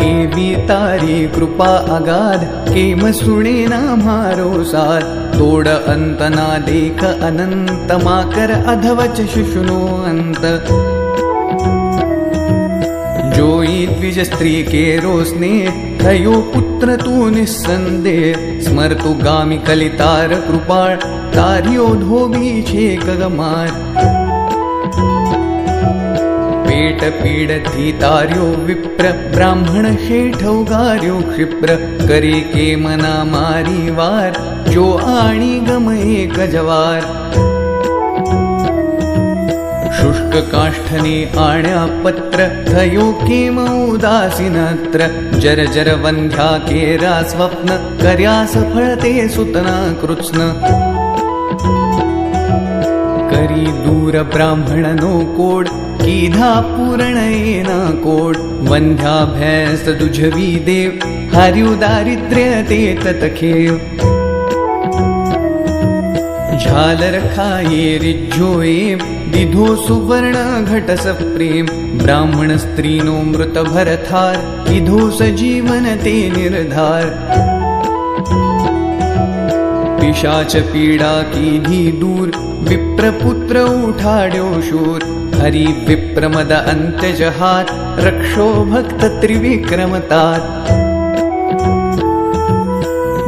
S1: एवी तारी कृपा अगाध केम सुणे ना मारो साथ तोड़ अंत ना देख अनंत माकर अधवच शुशुनो अंत जोई द्विज स्त्री के रोसने थयो पुत्र तू निस्संदेह स्मरतु गामी कलितार कृपाळ तारियो धोबी छे कगमार पेट पीडथी तार्यो विप्र ब्राह्मण शेठौगार्यो क्षिप्र करे के मना मारी वार जो आणी गमये कजवार शुष्क काष्ठने आण्या पत्र थयो केम उदासीनत्र जर जर वंध्या केरा स्वप्न कर्या सफळते सुतना कृत्स्न करी दूर ब्राह्मणनो कोड कीधा पूरणेना कोड वंध्या भैंस दुझवी देव हर्यु दारिद्र्य ते ततखेव झालर खाये रिज्झोए दिधो सुवर्ण घटस प्रेम ब्राह्मण स्त्रीनो मृत भरथार किधो सजीवन ते निर्धार पिशाच पीड़ा कीधी दूर विप्रपुत्र उठाड्यो शूर हरि विप्रमद अंत्य जहात रक्षो भक्त त्रिविक्रमतात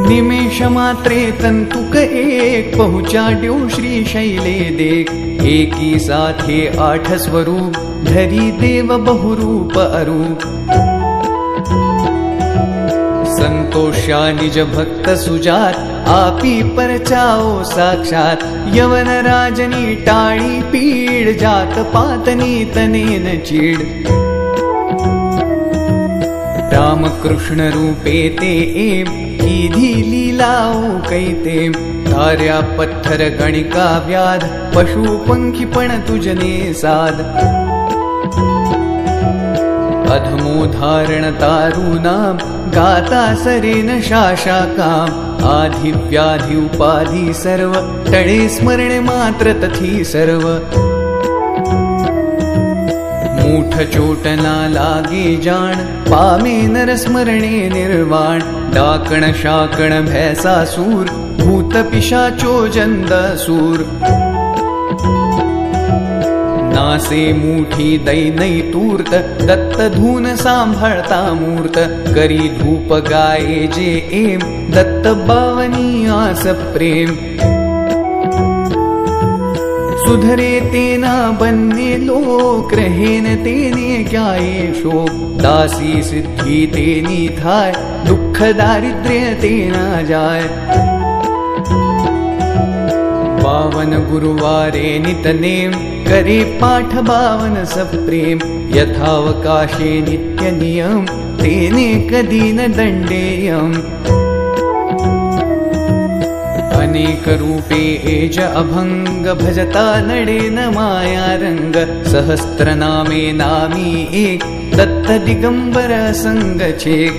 S1: निमेष मात्रे तंतुक एक पहुँचाड्यो श्री शैले देख एकी साथे 8 स्वरूप धरी देव बहुरूप अरूप संतोष्या निज भक्त सुजात आपी परचाओ साक्षात यवन राजनी टाळी पीड जात पातनी तनेन चीड राम कृष्ण रूपे ते एम कीधी लीलाओ कैते धार्या पत्थर गणिका व्याध पशु पंखी पण तुजने साध अधमो धारण तारू नाम गाता सरेन शाशा काम आधि व्याधि उपाधि सर्व टळे स्मरण मात्र तथी सर्व मूठ चोट ना लागे जान पामे नर स्मरणे निर्वाण डाकण शाकण भैसासूर भूत पिशाचो जंदसूर नासे मूठी दैनई तूर्त दत्त धून सांभाळता मूर्त करी धूप गाये जे एम दत्त बावनी आस प्रेम सुधरे तेना बन्ने लोक रहेन तेने क्याये शोक दासी सिद्धि तेनी थाय दुख दारिद्र्य तेना जाय पावन गुरुवारे नितनेम करे पाठ बावन सप्रेम यथावकाशे नित्य नियम तेने कदीन दंडेयम अनेक रूपे एज अभंग भजता नडे न माया रंग सहस्त्र नामे नामी एक दत्त दिगंबर संग छेक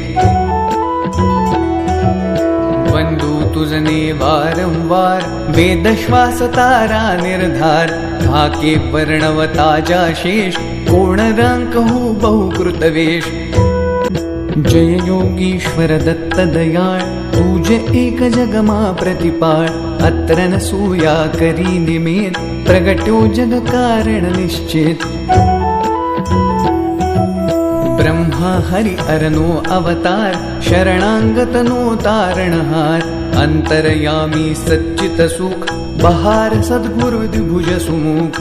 S1: वंदू तुझने वारंवार वेद श्वास तारा निर्धार थाके वर्णवता जाशेष कोण रांक हो बहुकृतवेश जय योगीश्वर दत्त दयाळ तुझ एक जगमा प्रतिपाळ अत्र न सूया करी निमित प्रगट्यो जग कारण निश्चित ब्रह्मा हरि अरनो अवतार शरणांगतनो तारणहार अंतरयामी सच्चित सुख बहार सद्गुरु द्विभुज सुमुख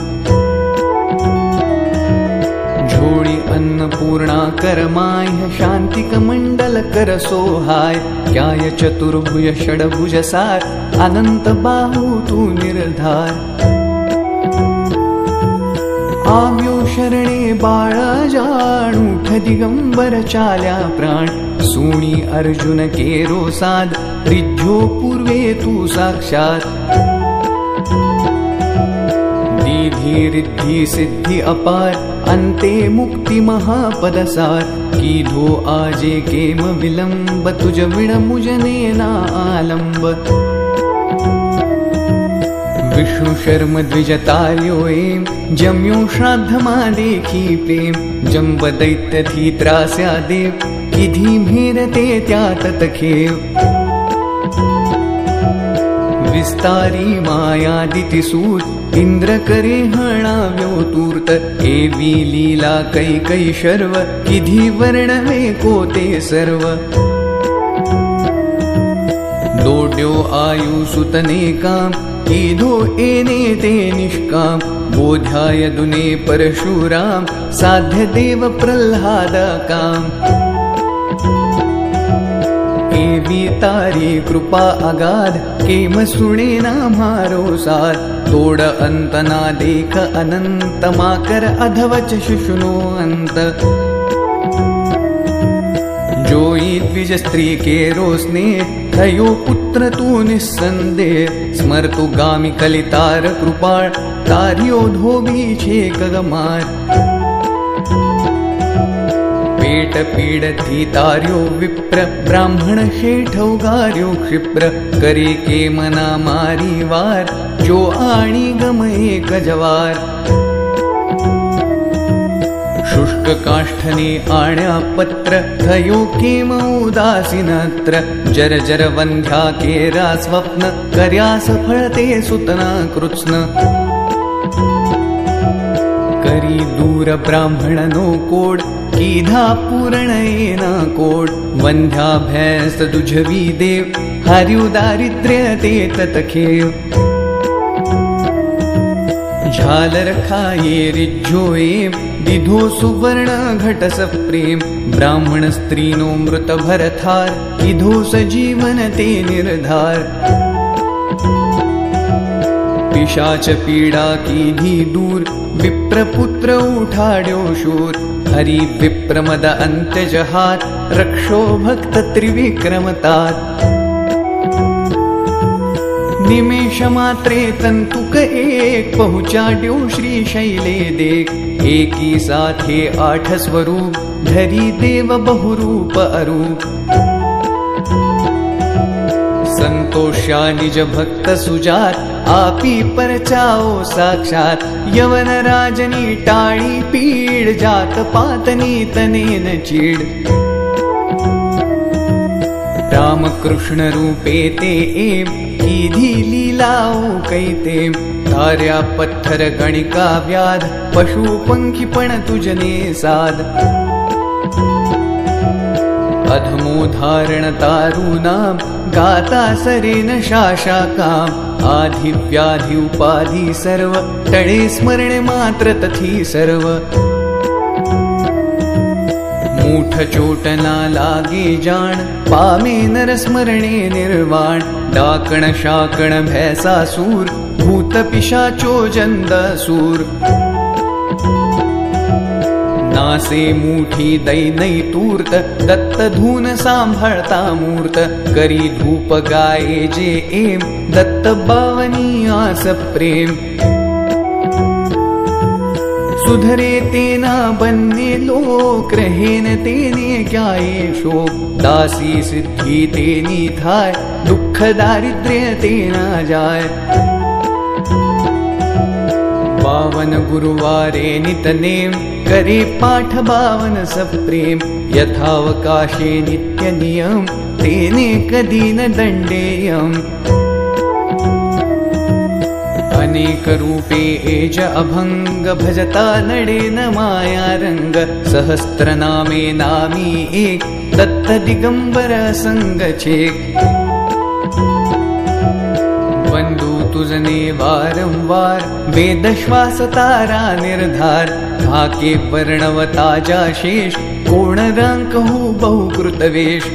S1: झोड़ी अन्नपूर्णा करमाय शांतिक मंडल कर सोहाय क्याय चतुर्भुज षडभुज सार अनंत बाहु तू निर्धार आव्यो शरणे बाळा जाणूठ दिगंबर चाल्या प्राण सुणी अर्जुन केरो साध रिज्झो पूर्वे तू साक्षात दीधी रिद्धि सिद्धि अपार अंते मुक्ति महापदसार कीधो आजे केम विलंब तुझ विण मुजने ना आलंब विष्णु शर्म द्विजतार्यो एम जम्यो श्राद्धमा देखी प्रेम जंब दैत्य थी त्रास्या देव किधी मेरते त्यात तखेव विस्तारी मायादिति सूत इंद्र करे हणाव्यो तूर्त एवी लीला कै शर्व किधी वर्णवे कोते सर्व दोड्यो आयु सुतने काम कीधो एने ते निष्काम बोध्याय दुने परशुराम साध्य देव प्रह्लाद काम एवी तारी कृपा अगाध केम सुणे ना मारो साथ तोड़ अंत ना देख अनंत माकर अधवच शुशुनो अंत जोई द्विज स्त्री के रोसने थयो पुत्र तू निस्संदेह स्मरतु गामी कलितार कृपाळ तार्यो धोबी छे कगमार पेट पीडथी तार्यो विप्र ब्राह्मण शेठौ गार्यो क्षिप्र करे के मना मारी वार जो आणी गमये कजवार शुष्क काष्ठने आण्या पत्र थयो केम उदासीनत्र जर जर वंध्या केरा स्वप्न कर्या सफळते सुतना कृत्स्न करी दूर ब्राह्मणनो कोड कीधा पूर्ण येना कोड वंध्या भैंस दुझवी देव हर्यु दारिद्र्य ते ततखेव झालर खाये रिज्झोए दिधो सुवर्ण घट सप्रेम ब्राह्मण स्त्रीनो मृत भरथार किधो सजीवन ते निर्धार पिशाच पीड़ा कीधी दूर विप्रपुत्र उठाड्यो शूर हरि विप्रमद अंत्य जहात रक्षो भक्त त्रिविक्रमतात निमेष मात्रे तंतुक एक पहुँचाड्यो श्री शैले देख एकी साथे 8 स्वरूप धरी देव बहुरूप अरूप संतोष्या निज भक्त सुजात आपी परचाओ साक्षात यवन राजनी टाळी पीड जात पातनी तनेन चीड राम कृष्ण रूपे ते एम कीधी लीलाओ कैते धार्या पत्थर गणिका व्याध पशु पंखी पण तुझने साध अधमो धारण तारू नाम गाता सरेन शाशा काम आधि व्याधि उपाधि सर्व टळे स्मरण मात्र तथी सर्व मूठ चोट ना लागे जान, पामे नर स्मरणे निर्वाण। डाकण शाकण भैसासूर, भूत पिशाचो जंदासूर। नासे मूठी दैनई तूर्त, दत्त धून सांभाळता मूर्त। करी धूप गाये जे एम, दत्त बावनी आस प्रेम। सुधरे तेना बन्ने लोक, रहेन तेने क्याये शोक। दासी सिद्धि तेनी थाय, दुख दारिद्र्य तेना जाय। बावन गुरुवारे नितनेम, करे पाठ बावन सप्रेम। यथावकाशे नित्य नियम, तेने कदी न दंडेयम। अनेक रूपे एज अभंग, भजता नडे न माया रंग। सहस्त्र नामे नामी एक, दत्त दिगंबर संग छेक। वंदू तुझने वारंवार, वेद श्वास तारा निर्धार। भाके वर्णवता जाशेष, कोण रांकहु बहुकृतवेश।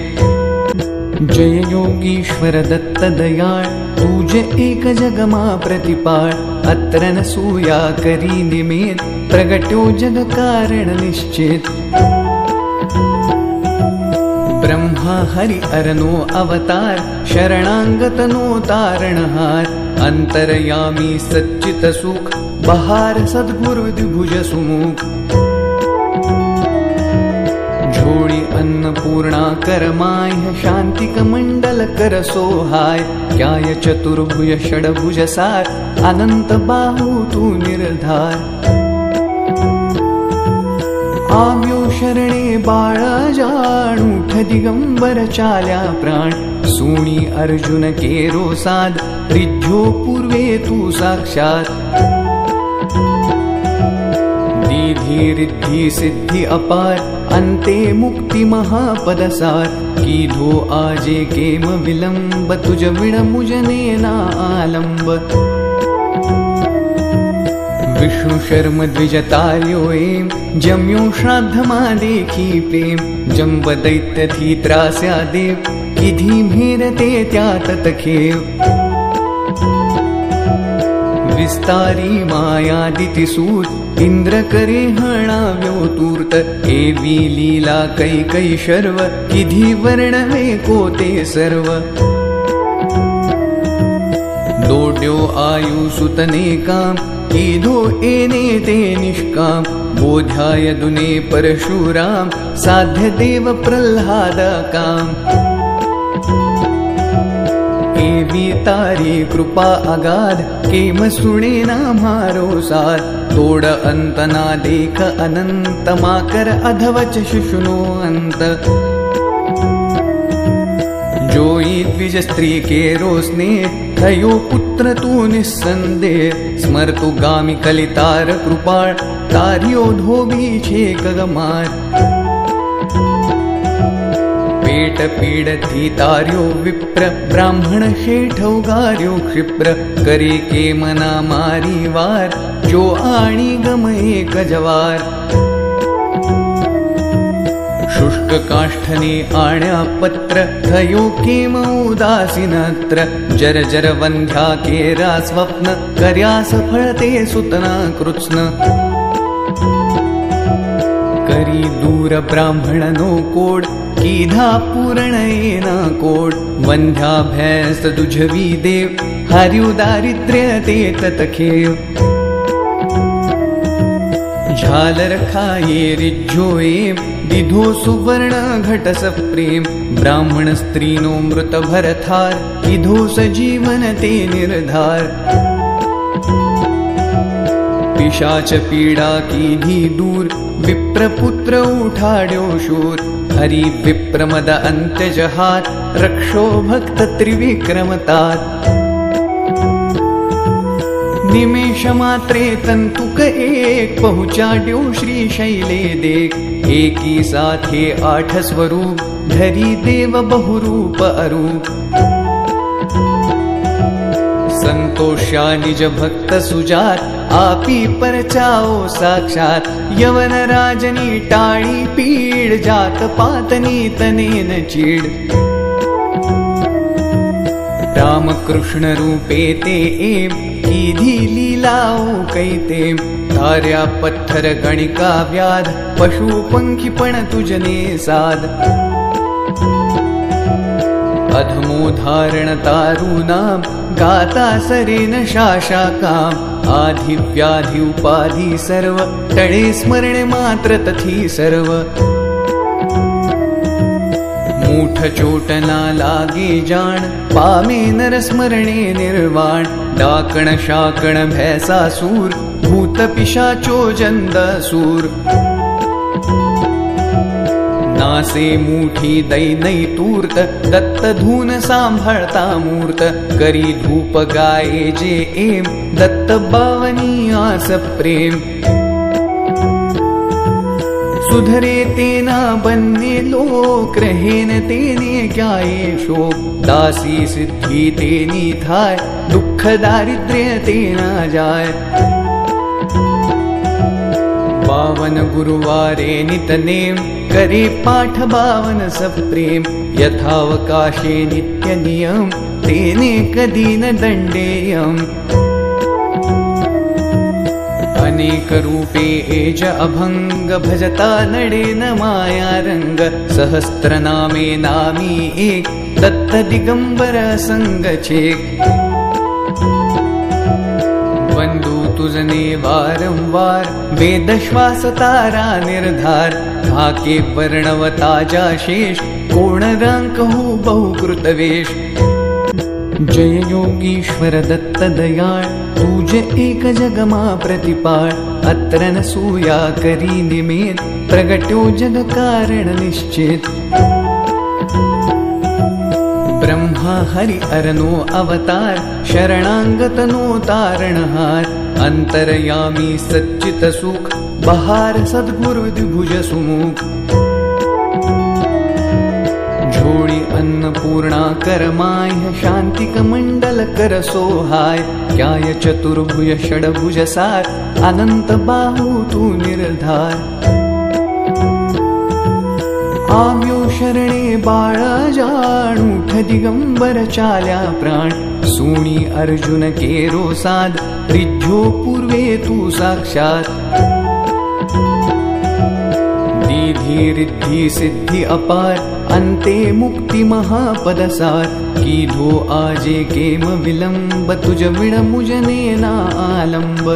S1: जय योगीश्वर दत्त दयाळ, तुझ एक जगमा प्रतिपाळ। अत्र न सूया करी निमित, प्रगट्यो जग कारण निश्चित। ब्रह्मा हरि अरनो अवतार, शरणांगतनो तारणहार। अंतरयामी सच्चित सुख, बहार सद्गुरु द्विभुज सुमुख। झोळी अन्नपूर्णा करमाय, शांतिक मंडल कर सोहाय। क्याय चतुर्भुज षडभुज सार, अनंत बाहू तू निर्धार। आव्यो शरणे बाळा जाण, उठ दिगंबर चाल्या प्राण। सुणी अर्जुन केरो साध, रिज्झो पूर्वे तू साक्षात। दीधी रिद्धि सिद्धि अपार, अंते मुक्ति महापदसार। कीधो आजे केम विलंब, तुझ विण मुजने ना आलंब। विष्णु शर्म द्विजतार्यो एम, जम्यो श्राद्धमा देखी प्रेम। जंब दैत्य थी त्रास्या देव, किधी मेरते त्यात तखेव। विस्तारी मायादिति सूत, इंद्र करे हणाव्यो तूर्त। एवी लीला कैकई शर्व, किधी वर्णवे कोते सर्व। दोड्यो आयु सुतने काम, कीधो एने ते निष्काम। बोध्याय दुने परशुराम, साध्य देव प्रह्लाद काम। एवी तारी कृपा अगाध, केम सुणे ना मारो साथ। तोड अंत ना देख अनंत, माकर अधवच शुशुनो अंत। जोई द्विज स्त्री केरो स्नेह, थयो पुत्र तू निस्संदेह। स्मर्तु गामी कलितार कृपाळ, तार्यो धोबी छे कगमार। पेट पीडथी तार्यो विप्र, ब्राह्मण शेठौ गार्यो क्षिप्र। करे के मना मारी वार, जो आणी गम एक जवार। शुष्क काष्ठने आण्या पत्र, थयो केम उदासीनत्र। जर जर वंध्या केरा स्वप्न, कर्यास फळते सुतना कृत्स्न। करी दूर ब्राह्मणनो कोड, कीधा पूर्ण येना कोड। वंध्या भैंस दुझवी देव, हर्यु दारिद्र्य ते ततखेव। झालर खाये रिज्झोएम, दिधो सुवर्ण घट सप्रेम। ब्राह्मण स्त्रीनो मृत भरथार, किधो सजीवन ते निर्धार। पिशाच पीडा कीधी दूर, विप्रपुत्र उठाड्यो शूर। हरि विप्रमद अंत्य जहात, रक्षो भक्त त्रिविक्रमतात। निमेष मात्रे तंतुक एक, पहुँचाड्यो श्री शैले देख। एकी साथे 8 स्वरूप, धरी देव बहुरूप अरूप। संतोष्या निज भक्त सुजात, आपी परचाओ साक्षात यवन राजनी टाळी पीड जात पातनी तनेन चीड रामकृष्ण रूपे ते एम कीधी लीलाओ कैते धार्या पत्थर गणिका व्याध पशु पंखी पण तुझने साध अधमो धारण तारू नाम गाता सरेन शाशाकाम आधि व्याधि उपाधि सर्व टळे स्मरण मात्र तथी सर्व मूठ चोटना लागे जाण पामे नर स्मरणे निर्वाण डाकण शाकण भैसासूर भूत पिशाचो जंदसूर नासे मूठी दैनई तूर्त दत्त धून सांभाळता मूर्त करी धूप गाये जे एम दत्त बावनी आस प्रेम सुधरे तेना बन्ने लोक रहेन तेने क्याये शोक दासी सिद्धि तेनी थाय दुख दारिद्र्य तेना जाय बावन गुरुवारे नितनेम करे पाठ बावन सप्रेम यथावकाशे नित्य नियम तेने कदी न दंडेयम अनेक रूपे एज अभंग भजता नडे न माया रंग सहस्त्र नामे नामी एक दत्त दिगंबर संग छेक वंदू तुझने वारंवार वेद श्वास तारा निर्धार भाके वर्णवता शेष कोण रांक हो बहुकृतवेश जय योगीश्वर दत्त दयाळ तुझे एक जगमा प्रतिपाळ अत्र न सूया करी निमेत प्रगट्यो जग कारण निश्चित ब्रह्मा हरि अरनो अवतार शरणांगतनो तारणहार अंतरयामी सच्चित सुख बहार सद्गुरु द्विभुज सुमुख झोळी अन्नपूर्णा करमाय शांतिक मंडल कर सोहाय क्याय चतुर्भुज षडभुज सार अनंत बाहू तू निर्धार आम्यो शरणे बाळा जाणूठ दिगंबर चाल्या प्राण सुणी अर्जुन केरो साध रिज्झो पूर्वे तू साक्षात दीधी रिद्धि सिद्धि अपार अंते मुक्ति महापदसार कीधो आजे केम विलंब तुझ विण मुजने ना आलंब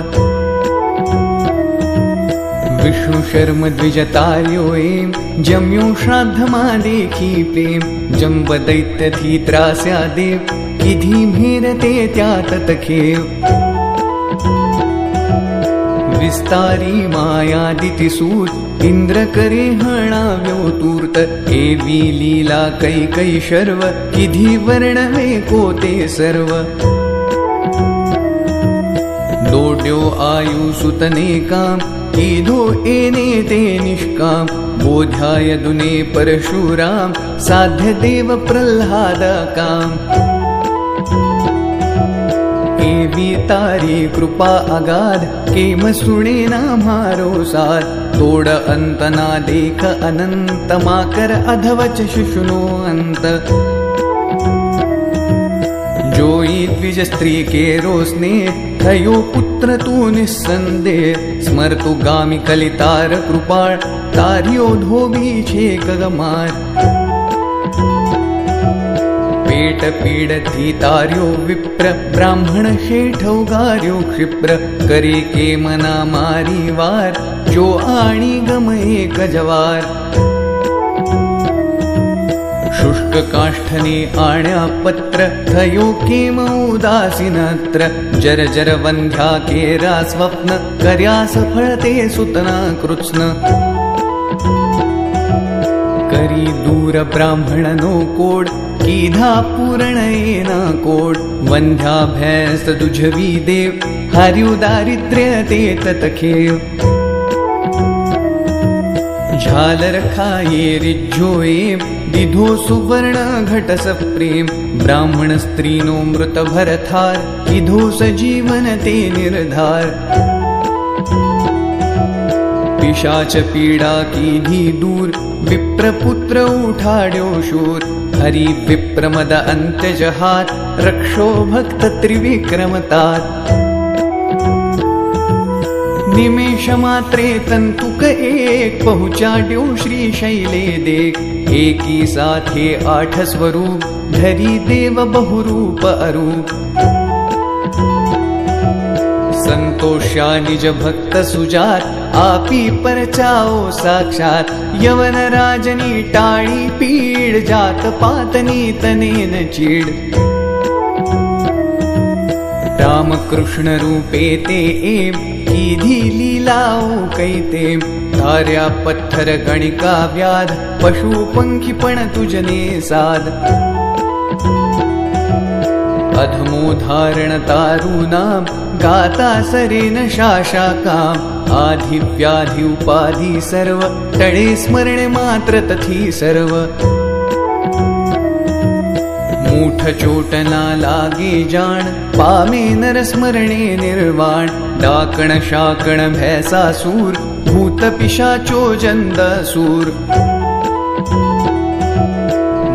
S1: विष्णु शर्म द्विजतार्यो एम जम्यो श्राद्धमा देखी प्रेम जंब दैत्य थी त्रास्या देव किधी भेरते त्या ततखेव विस्तारी मायादिति सूत इंद्र करे हणाव्यो तूर्त एवी लीला कै शर्व किधी वर्णवे कोते सर्व दोड्यो आयु सुतने काम कीधो एने ते निष्काम बोध्याय दुने परशुराम साध्य देव प्रह्लाद काम एवी तारी कृपा अगाध केम सुणे ना मारो साथ तोड अंत ना देख अनंत माकर अधवच शुशुनो अंत जोई द्विज स्त्री केरो स्नेह थयो पुत्र तू निस्संदेह स्मरतु गामी कलितार कृपाळ तार्यो धोबी छे कगमार पेट पीडथी तार्यो विप्र ब्राह्मण शेठौगार्यो क्षिप्र करे के मना मारी वार जो आणी गम एक जवार शुष्क काष्ठने आण्या पत्र थयो केम उदासीनत्र जर जर वंध्या केरा स्वप्न कर्या सफळते सुतना कृत्स्न करी दूर ब्राह्मणनो कोड कीधा पूर्ण येना कोड वंध्या भैंस दुझवी देव हार्यो दारिद्र्य ते ततखेव झालर खाये रिज्जोए दिधो सुवर्ण घटस प्रेम ब्राह्मण स्त्रीनो मृत भरथार किधो सजीवन ते निर्धार पिशाच पीड़ा कीधी दूर विप्रपुत्र उठाड्यो शूर हरि विप्रमद अंत्य जहात रक्षो भक्त त्रिविक्रमतात निमेष मात्रे तंतुक एक पहुँचाड्यो श्री शैले देख एकी साथे 8 स्वरूप धरी देव बहुरूप अरूप संतोष्या निज भक्त सुजात आपी परचाओ साक्षात यवन राजनी टाळी पीड जात पातनी तनेन चीड राम कृष्ण रूपे ते एम कीधी लीलाओ कैते धार्या पत्थर गणिका व्याध पशु पंखी पण तुजने साध अधमो धारण तारूनाम गाता सरेन शाशाकाम आधि व्याधि उपाधि सर्व तळे स्मरण मात्र तथी सर्व मूठ चोट ना लागे जाण पामे नर स्मरणे निर्वाण डाकण शाकण भैसासूर भूत पिशाचो जंदसूर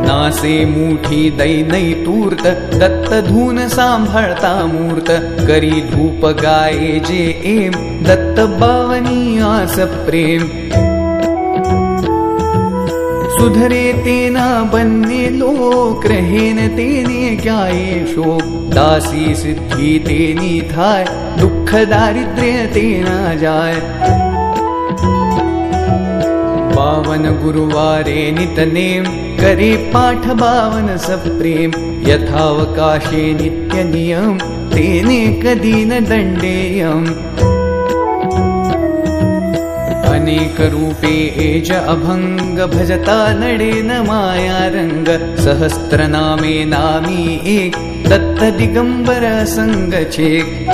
S1: नासे मूठी दैनई तूर्त दत्त धून सांभाळता मूर्त करी धूप गाये जे एम दत्त बावनी आस प्रेम सुधरे तेना बन्ने लोक रहेन तेने क्याये शोक दासी सिद्धि तेनी थाय दुख दारिद्र्य तेना जाय बावन गुरुवारे नितनेम करे पाठ बावन सब प्रेम यथावकाशे नित्य नियम तेने कदी न दंडेयम अनेक रूपे एज अभंग भजता नडे न माया रंग सहस्त्र नामे नामी एक दत्त दिगंबर संग छेक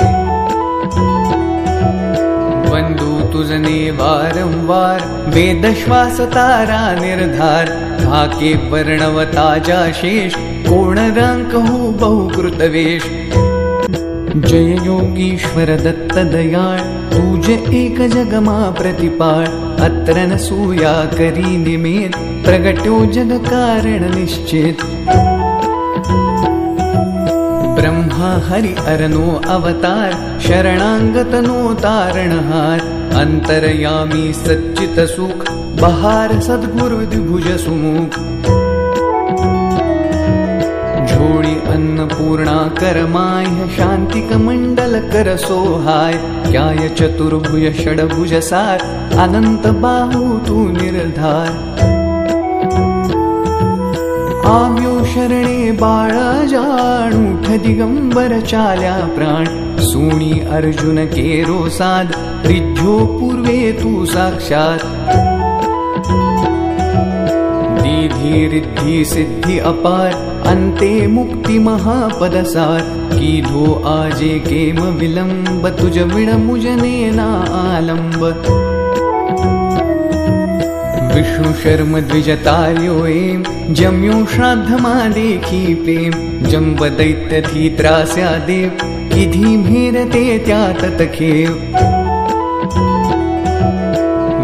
S1: वंदू तुझने वारंवार वेद श्वास तारा निर्धार धाके वर्णवता जाशेष कोण रांक हो बहुकृतवेश जय योगीश्वर दत्त दयाळ तुझे एक जगमा प्रतिपाळ अत्र न सूया करी निमेत प्रगट्यो जग कारण निश्चित ब्रह्मा हरि अरनो अवतार शरणांगतनो तारणहार अंतरयामी सच्चित सुख बहार सद्गुरु द्विभुज सुमुख झोड़ी अन्नपूर्णा करमाय शांतिक मंडल कर सोहाय क्याय चतुर्भुज षडभुज सार अनंत बाहु तू निर्धार आम्यो शरणे बाळा जाणूठ दिगंबर चाल्या प्राण सुणी अर्जुन केरो साध रिज्जो पूर्वे तू साक्षात दीधी रिद्धि सिद्धि अपार अंते मुक्ति महापदसार कीधो आजे केम विलंब तुझ विण मुजने ना आलंब विष्णु शर्म द्विजतार्यो एम जम्यो श्राद्धमा देखी प्रेम जंब दैत्य थी त्रास्या देव किधी भेरते त्या ततखेव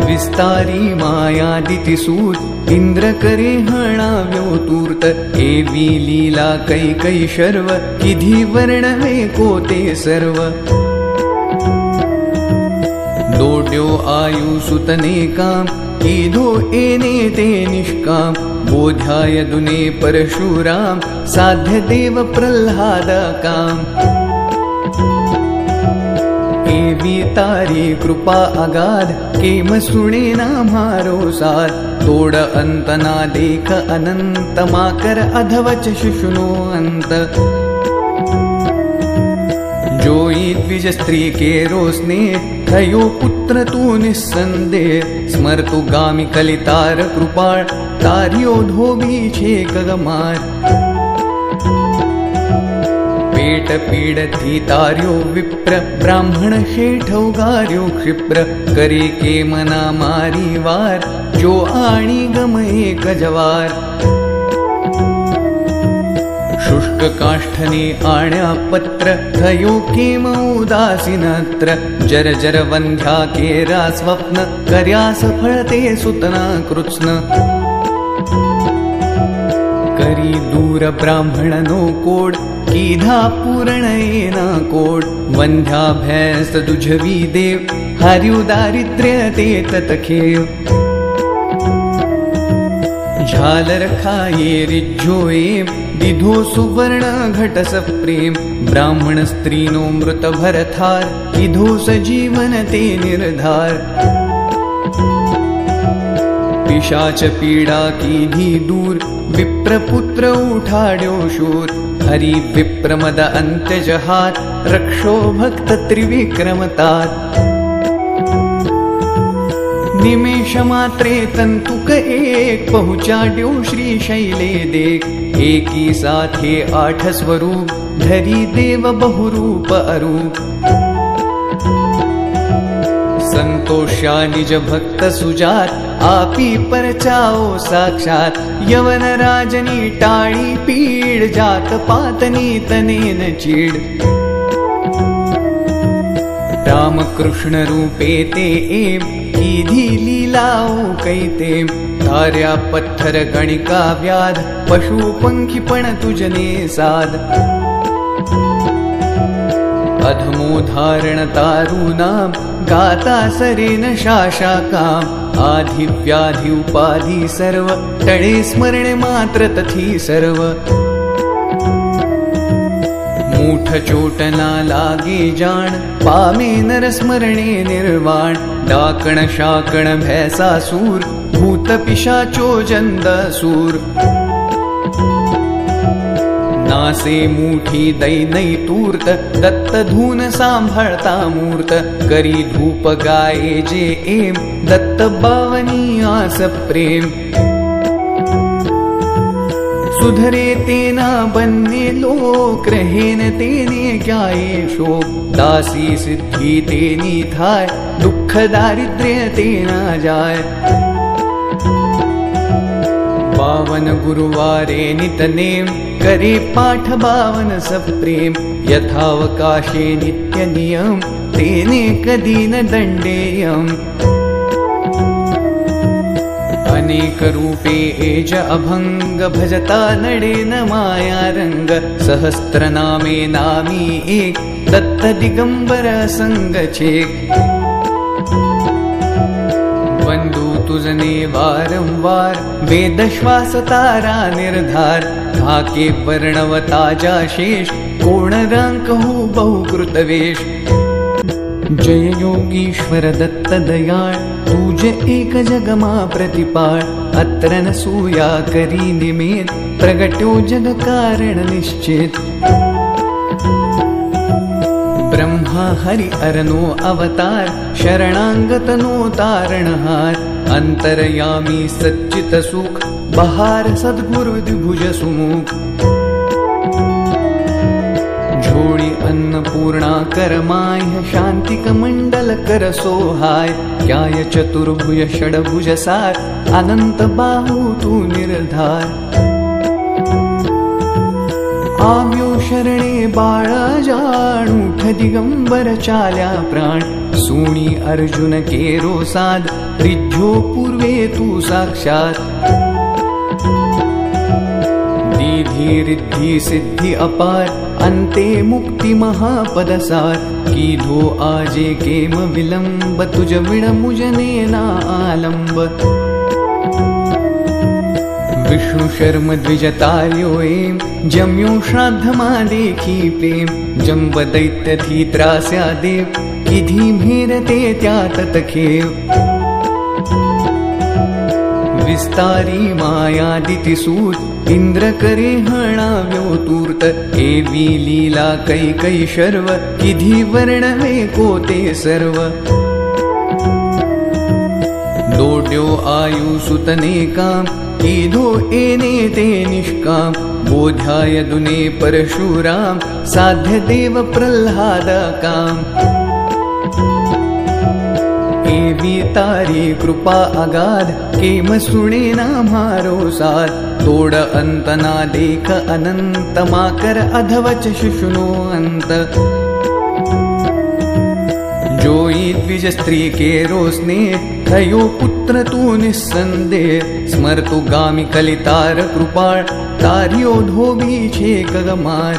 S1: विस्तारी मायादिति सूत इंद्र करे हणाव्यो तूर्त एवी लीला कै शर्व किधी वर्णवे कोते सर्व दोड्यो आयु सुतने काम कीधो एने ते निष्काम बोध्याय दुने परशुराम साध्य देव प्रह्लाद काम एवी तारी कृपा अगाध केम सुने ना मारो साथ तोड़ अंत ना देख अनंत माकर अधवच शिशुनो अंत जोई द्विज स्त्री के रोसने थयो पुत्र तू निस्संदेह स्मर्तु गामी कलितार कृपाळ तारियो धोबी छे कगमार पेट पीडथी तार्यो विप्र ब्राह्मण शेठौगार्यो क्षिप्र करे के मना मारी वार जो आणी गम एक जवार शुष्क काष्ठने आण्या पत्र थयो केम उदासीनत्र जर जर वंध्या केरा स्वप्न कर्या सफळते सुतना कृत्स्न करी दूर ब्राह्मणनो कोड कीधा पूर्ण येना कोड वंध्या भैंस दुझवी देव हार्यु दारिद्र्य ते ततखेव झालर खाये रिज्जोये दिधो सुवर्ण घट सप्रेम ब्राह्मण स्त्रीनो मृत भरथार किधो सजीवन ते निर्धार पिशाच पीड़ा कीधी दूर विप्रपुत्र उठाड्यो शूर हरि विप्रमद अंत्य जहात रक्षो भक्त त्रिविक्रमतात निमेष मात्रे तंतुक एक पहुँचाड्यो श्री शैले देख एकी साथे 8 स्वरूप धरी देव बहुरूप अरूप संतोष्या निज भक्त सुजात आपी परचाओ साक्षात यवन राजनी टाळी पीड जात पातनी तनेन चीड राम कृष्ण रूपे ते एम कीधी लीलाओ कैते धार्या पत्थर गणिका व्याध पशु पंखी पण तुजने साध अधमो धारण तारूनाम गाता सरेन शाशाकाम आधि व्याधि उपाधि सर्व तळे स्मरण मात्र तथी सर्व मूठ चोटना लागे जाण पामे नर स्मरणे निर्वाण डाकण शाकण भैसासूर भूत पिशाचो जंदसूर नासे मूठी दैनई तूर्त दत्त धून सांभाळता मूर्त करी धूप गाये जे एम दत्त बावनी आस प्रेम सुधरे तेना बन्ने लोक रहेन तेने क्याये शोक दासी सिद्धि तेनी थाय दुख दारिद्र्य तेना जाय बावन गुरुवारे नितनेम करे पाठ बावन सप्रेम यथावकाशे नित्य नियम तेने कदी न दंडेयम अनेक रूपे एज अभंग भजता नडे न माया रंग सहस्त्र नामे नामी एक दत्त दिगंबर संग छेक वंदू तुझने वारंवार वेद श्वास तारा निर्धार धाके वर्णवता जा शेष कोण रांक हो बहुकृतवेश जय योगीश्वर दत्त दयाळ तुझे एक जगमा प्रतिपाळ अत्र न सूया करी निमेत प्रगट्यो जग कारण निश्चित ब्रह्मा हरि अरनो अवतार शरणांगतनो तारणहार अंतरयामी सच्चित सुख बहार सद्गुरु द्विभुज सुमुख झोड़ी अन्नपूर्णा करमाय शांतिक मंडल कर सोहाय क्याय चतुर्भुज षडभुज सार अनंत बाहु तू निर्धार आव्यो शरणे बाळा जाणूठ दिगंबर चाल्या प्राण सुणी अर्जुन केरो साध रिज्जो पूर्वे तू साक्षात दीधी रिद्धि सिद्धि अपार अंते मुक्ति महापदसार कीधो आजे केम विलंब तुझ विण मुजने ना आलंब विष्णु शर्म द्विजतार्यो एम जम्यो श्राद्धमा देखी प्रेम जंब दैत्य थी त्रास्या देव किधी भेरते त्या ततखेव विस्तारी मायादिति सूत इंद्र करे हणाव्यो तूर्त एवी लीला कै शर्व किधी वर्णवे कोते सर्व दोड्यो आयु सुतने काम कीधो एने ते निष्काम बोध्याय दुने परशुराम साध्य देव प्रह्लाद काम एवी तारी कृपा अगाध केम सुनेना मारो साथ तोड़ अंतना देख अनंत माकर अधवच शुशुनो अंत जोई द्विज स्त्री के रोसने थयो पुत्र तू निस्संदेह स्मरतु गामी कलितार कृपाळ तारियो धोबी छे कगमार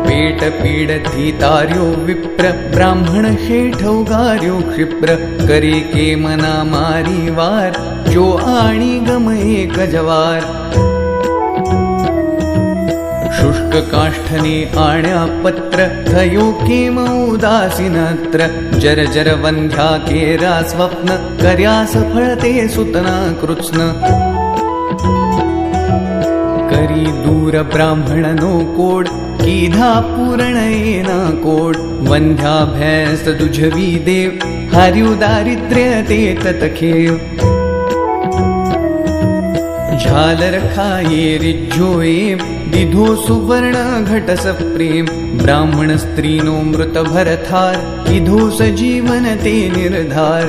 S1: पेट पीडथी तार्यो विप्र ब्राह्मण शेठौगार्यो क्षिप्र करे के मना मारी वार जो आणी गम एक जवार शुष्क काष्ठने आण्या पत्र थयो केम उदासीनत्र जर जर वंध्या केरा स्वप्न कर्या सफळते सुतना कृत्स्न करी दूर ब्राह्मणनो कोड कीधा पूर्ण येना कोड वंध्या भैंस दुझवी देव हर्यु दारिद्र्य ते ततखेव झालर खाये रिज्जोए दिधो सुवर्ण घटस प्रेम ब्राह्मण स्त्रीनो मृत भरथार किधो सजीवन ते निर्धार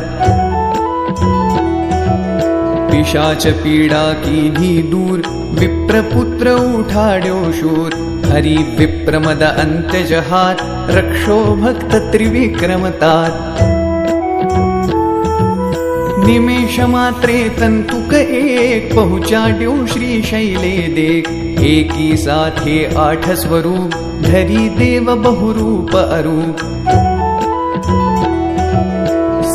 S1: पिशाच पीड़ा कीधी दूर विप्रपुत्र उठाड्यो शूर हरि विप्रमद अंत्य जहात रक्षो भक्त त्रिविक्रमतात निमेष मात्रे तंतुक एक पहुँचाड्यो श्री शैले देख एकी साथे 8 स्वरूप धरी देव बहुरूप अरूप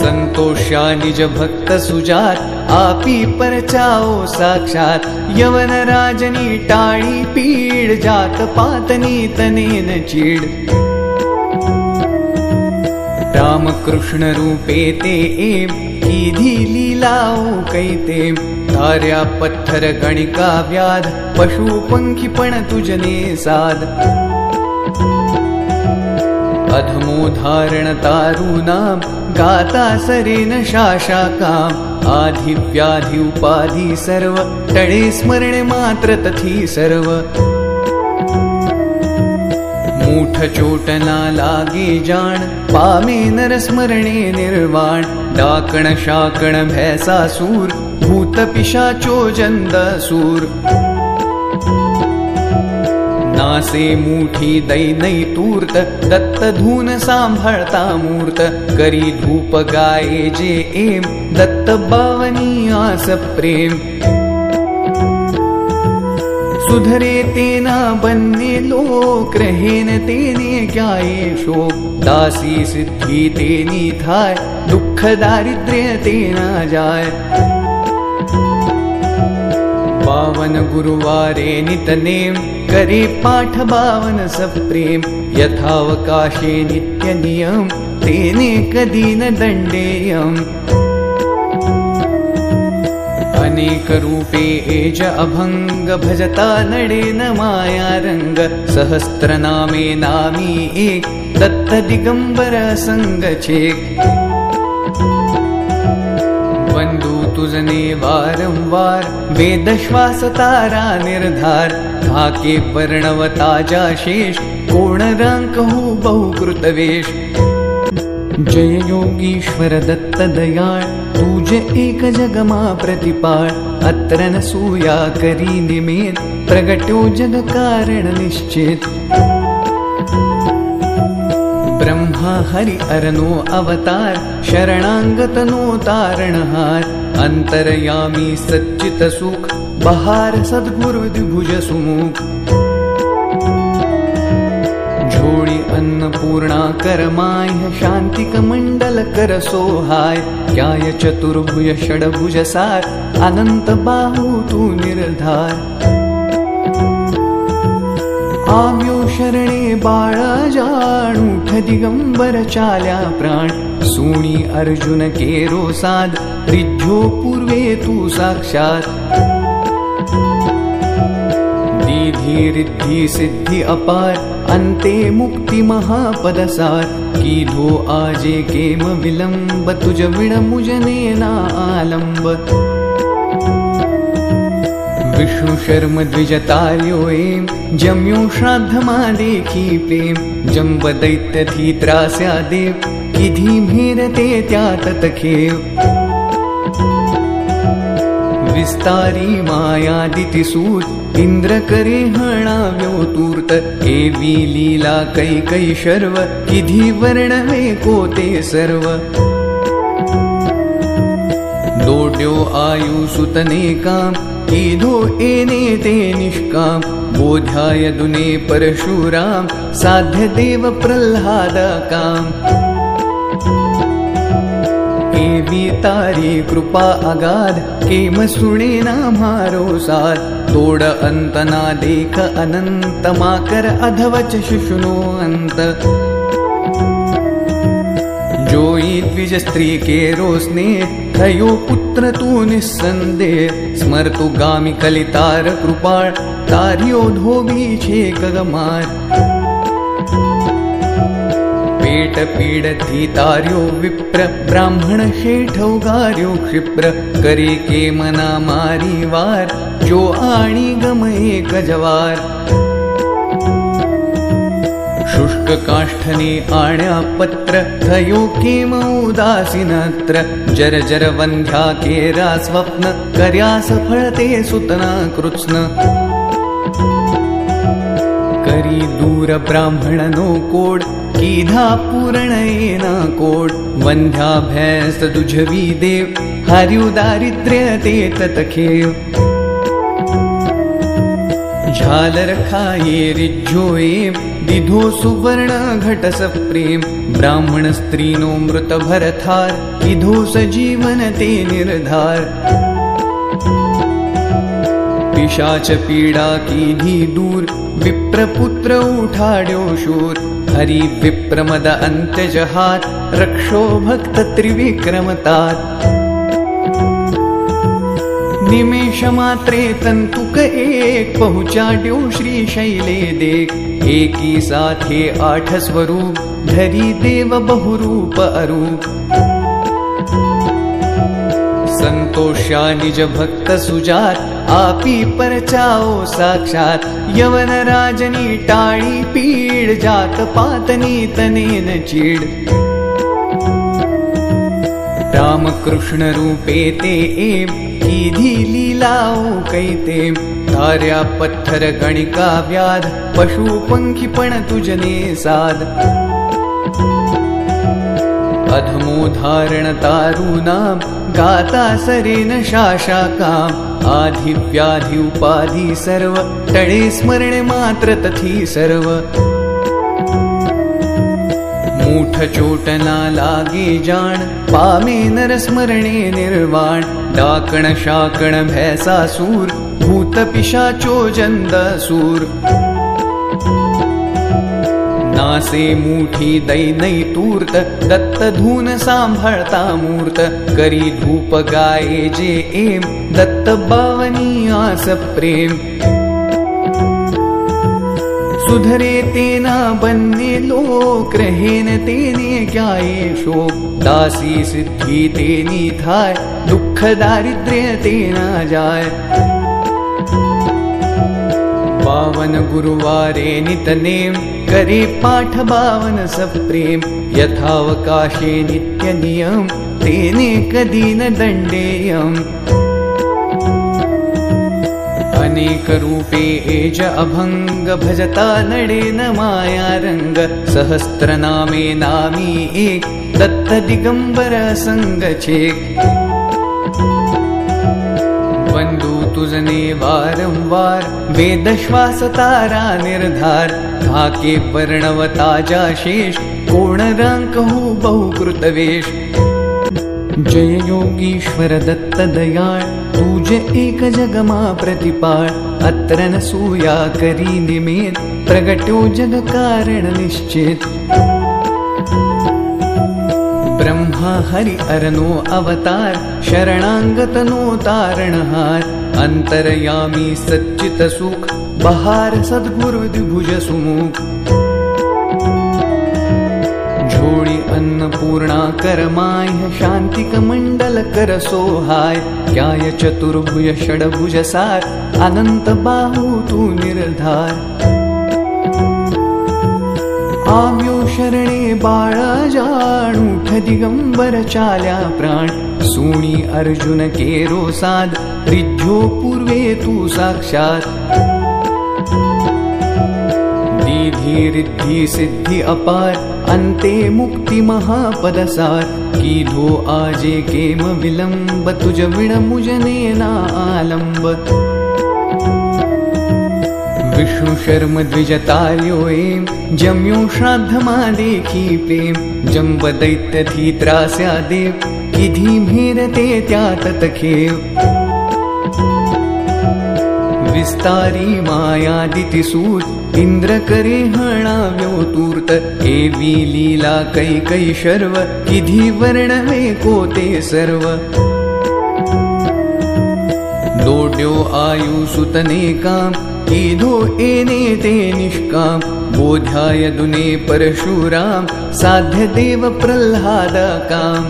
S1: संतोष्या निज भक्त सुजात आपी परचाओ साक्षात यवन राजनी टाळी पीड जात पातनी तनेन चीड राम कृष्ण रूपे ते एम कीधी लीलाओ कैते धार्या पत्थर गणिका व्याध पशु पंखी पण तुजने साध अधमो धारण तारू नाम गाता सरेन शाशा काम आधि व्याधि उपाधि सर्व टळे स्मरण मात्र तथी सर्व मूठ चोट ना लागे जान पामे नर स्मरणे निर्वाण डाकण शाकण भैसासूर भूत पिशाचो जंदसूर नासे मूठी दैनई तूर्त दत्त धून सांभाळता मूर्त करी धूप गाये जे एम दत्त बावनी आस प्रेम सुधरे तेना बन्ने लोक रहेन तेने ज्ञाये शोक दासी सिद्धि तेनी थाय दुख दारिद्र्य तेना जाय बावन गुरुवारे नितनेम करे पाठ बावन सप्रेम यथावकाशे नित्य नियम तेने कदी न दंडेयम अनेक रूपे एज अभंग भजता नडे न माया रंग सहस्त्र नामे नामी एक दत्त दिगंबर संग छेक वंदू तुझने वारंवार वेद श्वास तारा निर्धार थाके वर्णवता जा शेष कोण रांक हो बहुकृतवेश जय योगीश्वर दत्त दयाळ तुझ एक जगमा प्रतिपाळ अत्र न सूया करी निमेत प्रगट्यो जग कारण निश्चित ब्रह्मा हरि अरनो अवतार शरणांगतनो तारणहार अंतरयामी सच्चित सुख बहार सद्गुरु द्विभुज सुमुख झोड़ी अन्नपूर्णा करमाय शांतिक मंडल कर सोहाय क्याय चतुर्भुज षडभुज सार अनंत बाहु तू निर्धार आव्यो शरणे बाळा जाणूठ दिगंबर चाल्या प्राण सुणी अर्जुन केरो साध रिज्जो पूर्वे तू साक्षात दीधी रिद्धि सिद्धि अपार अंते मुक्ति महापदसार कीधो आजे केम विलंब तुझ विण मुझने ना आलंब विष्णु शर्म द्विजतार्यो एम जम्यो श्राद्धमा देखी प्रेम जंब दैत्य थी त्रास्या देव किधी भेरते त्या ततखेव विस्तारी मायादिति सूत इंद्र करे हणाव्यो तूर्त एवी लीला कै शर्व किधी वर्णवे कोते सर्व दोड्यो आयु सुतने काम कीधो एने ते निष्काम बोध्याय दुने परशुराम साध्य देव प्रह्लाद काम एवी तारी कृपा अगाध केम सुने ना मारो साथ तोड़ अंत ना देख अनंत माकर अधवच शुशुनो अंत जोई द्विज स्त्री के रोसने थयो पुत्र तू निस्संदेह स्मर्तु गामी कलितार कृपाळ तार्यो धोबी छे कगमार पेट पीडथी तार्यो विप्र ब्राह्मण शेठौगार्यो क्षिप्र करे के मना मारी वार जो आणी गम एक जवार शुष्क काष्ठने आण्या पत्र थयो केम उदासीनत्र जर जर वंध्या केरा स्वप्न कर्या सफळते सुतना कृत्स्न करी दूर ब्राह्मणनो कोड कीधा पूर्ण येना कोड वंध्या भैंस दुझवी देव हर्यु दारिद्र्य ते ततखेव झालर खाये रिज्जोए दिधो सुवर्ण घटस प्रेम ब्राह्मण स्त्रीनो मृत भरथार किधो सजीवन ते निर्धार पिशाच पीड़ा कीधी दूर विप्रपुत्र उठाड्यो शूर हरि विप्रमद अंत्य जहात रक्षो भक्त त्रिविक्रमतात निमेष मात्रे तंतुक एक पहुँचाड्यो श्री शैले देख एकी साथे 8 स्वरूप धरी देव बहुरूप अरूप संतोष्या निज भक्त सुजात आपी परचाओ साक्षात यवन राजनी टाळी पीड जात पातनी तनेन चीड राम कृष्ण रूपे ते एम कीधी लीलाओ कैते धार्या पत्थर गणिका व्याध पशु पंखी पण तुजने साध अधमो धारण तारू नाम गाता सरेन शाशा काम आधि व्याधि उपाधि सर्व टळे स्मरण मात्र तथी सर्व मूठ चोट ना लागे जान पामे नर स्मरणे निर्वाण डाकण शाकण भैसासूर भूत पिशाचो जंदसूर नासे मूठी दैनै तूर्त दत्त धून सांभाळता मूर्त करी धूप गाये जे एम दत्त बावनी आस प्रेम सुधरे तेना बन्ने लोक रहेन तेने क्याये शोक दासी सिद्धि तेनी थाय दुख दारिद्र्य तेना जाय बावन गुरुवारे नितनेम करे पाठ बावन सप्रेम यथावकाशे नित्य नियम तेने कदी न दंडेयम अनेक रूपे एज अभंग भजता नडे न माया रंग सहस्त्र नामे नामी एक दत्त दिगंबर संग छेक वंदू तुझने वारंवार वेद श्वास तारा निर्धार धाके वर्णवता जा शेष कोण रांक हो बहुकृतवेश जय योगीश्वर दत्त दयाळ तुझ एक जगमा प्रतिपाळ अत्र न सूया करी निमेत प्रगट्यो जग कारण निश्चित ब्रह्मा हरि अरनो अवतार शरणांगतनो तारणहार अंतरयामी सच्चित सुख बहार सद्गुरु द्विभुज सुमुख झोड़ी अन्नपूर्णा करमाय शान्तिकमण्डल कर सोहाय क्याय चतुर्भुज षड्भुज सार अनंत बाहु तू निर्धार आव्यो शरणे बाळा जाणूठ दिगंबर चाल्या प्राण सुणी अर्जुन केरो साध रिज्जो पूर्वे तू साक्षात दीधी रिद्धि सिद्धि अपार अंते मुक्ति महापदसार कीधो आजे केम विलंब तुज विण मुजने ना आलंब विष्णु शर्म द्विजतार्यो एम जम्यो श्राद्धमा देखी प्रेम जंब दैत्य थी त्रास्या देव किधी भेरते त्या ततखेव विस्तारी मायादिति सूत इंद्र करे हणाव्यो तूर्त एवी लीला कै शर्व किधी वर्णवे कोते सर्व दोड्यो आयु सुतने काम कीधो एने ते निष्काम बोध्याय दुने परशुराम साध्य देव प्रह्लाद काम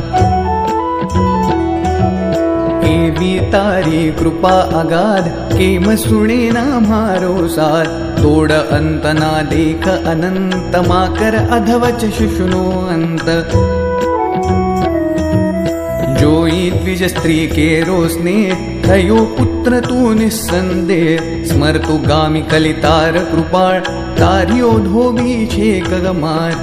S1: एवी तारी कृपा अगाध केम सुणे ना मारो साथ तोड़ अंत ना देख अनंत माकर अधवच शुशुनो अंत जोई द्विज स्त्री के रोसने थयो पुत्र तू निस्संदेह स्मरतु गामी कलितार कृपाळ तारियो धोबी छे कगमार